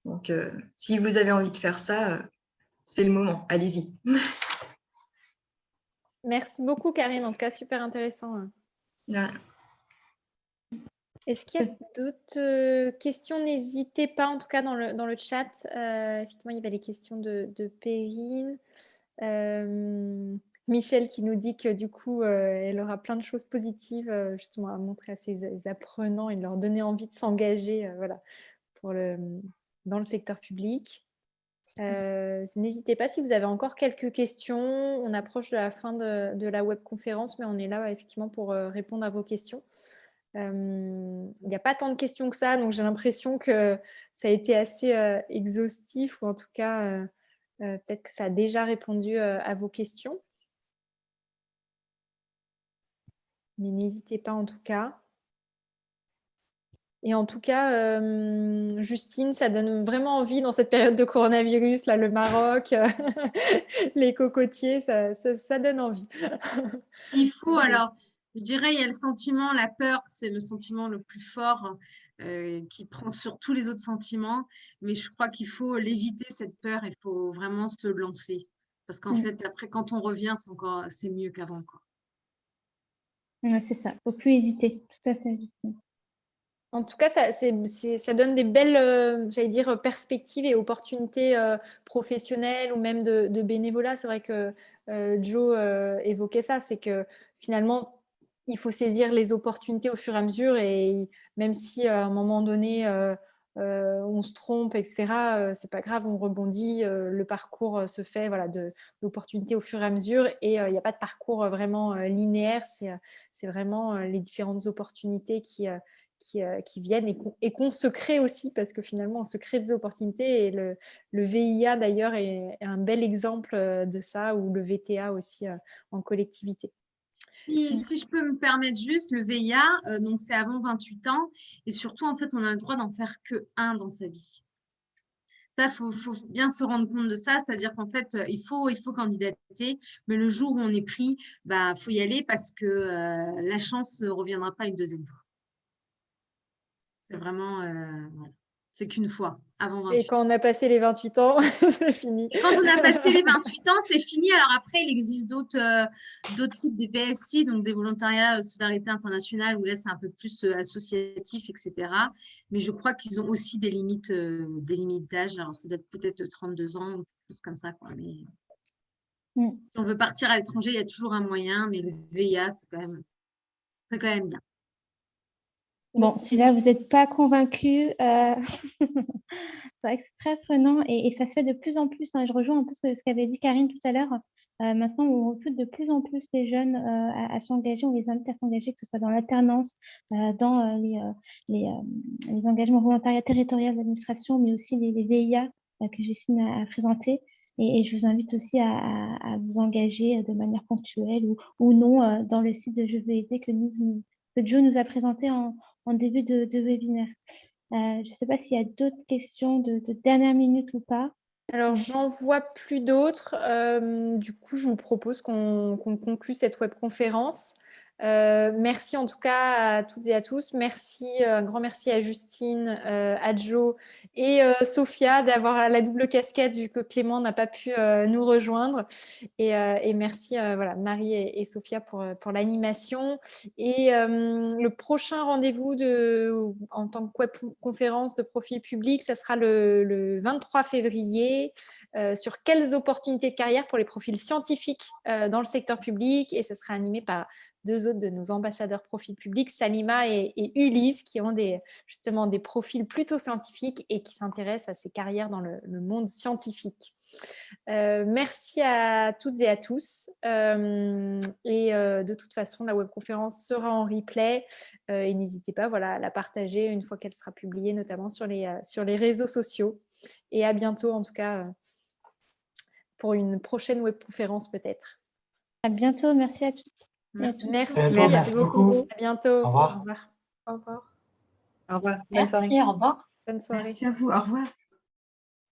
Donc, si vous avez envie de faire ça, c'est le moment. Allez-y. Merci beaucoup, Karine. En tout cas, super intéressant. Ouais. Est-ce qu'il y a d'autres questions? N'hésitez pas, en tout cas, dans le chat. Effectivement, il y avait les questions de Perrine. Michel qui nous dit que du coup, elle aura plein de choses positives justement à montrer à ses apprenants et leur donner envie de s'engager voilà, dans le secteur public. N'hésitez pas si vous avez encore quelques questions. On approche de la fin de la webconférence, mais on est là effectivement pour répondre à vos questions. Il n'y a pas tant de questions que ça, donc j'ai l'impression que ça a été assez exhaustif, ou en tout cas, peut-être que ça a déjà répondu à vos questions. Mais n'hésitez pas en tout cas. Et en tout cas, Justine, ça donne vraiment envie dans cette période de coronavirus, là, le Maroc, les cocotiers, ça donne envie. Il faut, alors, je dirais, il y a le sentiment, la peur, c'est le sentiment le plus fort qui prend sur tous les autres sentiments. Mais je crois qu'il faut l'éviter, cette peur, il faut vraiment se lancer. Parce qu'en fait, après, quand on revient, c'est mieux qu'avant, quoi. Ouais, c'est ça, il ne faut plus hésiter, tout à fait, Justine. En tout cas, ça donne des belles, j'allais dire, perspectives et opportunités professionnelles ou même de bénévolat. C'est vrai que Joe évoquait ça, c'est que finalement, il faut saisir les opportunités au fur et à mesure, et même si à un moment donné, on se trompe, etc., c'est pas grave, on rebondit, le parcours se fait voilà, de l'opportunité au fur et à mesure, et il n'y a pas de parcours vraiment linéaire, c'est vraiment les différentes opportunités qui viennent et qu'on se crée aussi, parce que finalement on se crée des opportunités, et le VIA d'ailleurs est un bel exemple de ça, ou le VTA aussi en collectivité. Si je peux me permettre juste, le VIA, donc c'est avant 28 ans, et surtout en fait on a le droit d'en faire que un dans sa vie. Ça, faut bien se rendre compte de ça, c'est-à-dire qu'en fait, il faut candidater, mais le jour où on est pris, bah, faut y aller parce que la chance ne reviendra pas une deuxième fois. C'est vraiment, voilà. C'est qu'une fois, avant 28 ans. Et quand on a passé les 28 ans, c'est fini. Quand on a passé les 28 ans, c'est fini. Alors après, il existe d'autres types des VSI, donc des volontariats solidarité internationale, où là, c'est un peu plus associatif, etc. Mais je crois qu'ils ont aussi des limites d'âge. Alors, ça doit être peut-être 32 ans ou quelque chose comme ça, quoi. Mais si on veut partir à l'étranger, il y a toujours un moyen, mais le VIA, c'est quand même bien. Bon, si là, vous n'êtes pas convaincu, c'est vrai que c'est très prenant, et ça se fait de plus en plus. Je rejoins un peu ce qu'avait dit Karine tout à l'heure. Maintenant, on recrute de plus en plus les jeunes à s'engager, on les invite à s'engager, que ce soit dans l'alternance, dans les engagements volontariat territorial d'administration, mais aussi les VIA que Justine a présenté. Et je vous invite aussi à vous engager de manière ponctuelle ou non dans le site de Je veux aider que Joe nous a présenté en début de webinaire. Je ne sais pas s'il y a d'autres questions de dernière minute ou pas. Alors, j'en vois plus d'autres. Du coup, je vous propose qu'on conclue cette webconférence. Merci en tout cas à toutes et à tous. Merci, un grand merci à Justine, à Jo et Sophia d'avoir la double casquette vu que Clément n'a pas pu nous rejoindre. Et merci voilà, Marie et Sophia pour l'animation. Et le prochain rendez-vous en tant que webconférence de profil public, ça sera le 23 février sur quelles opportunités de carrière pour les profils scientifiques dans le secteur public. Et ça sera animé par deux autres de nos ambassadeurs profil public, Salima et Ulysse, qui ont justement des profils plutôt scientifiques et qui s'intéressent à ces carrières dans le monde scientifique. Merci à toutes et à tous. De toute façon, la webconférence sera en replay et n'hésitez pas voilà, à la partager une fois qu'elle sera publiée, notamment sur les réseaux sociaux. Et à bientôt, en tout cas, pour une prochaine webconférence peut-être. À bientôt. Merci à toutes. Merci beaucoup. À bientôt. Au revoir. Au revoir. Au revoir. Merci, au revoir. Bonne soirée. Merci à vous. Au revoir.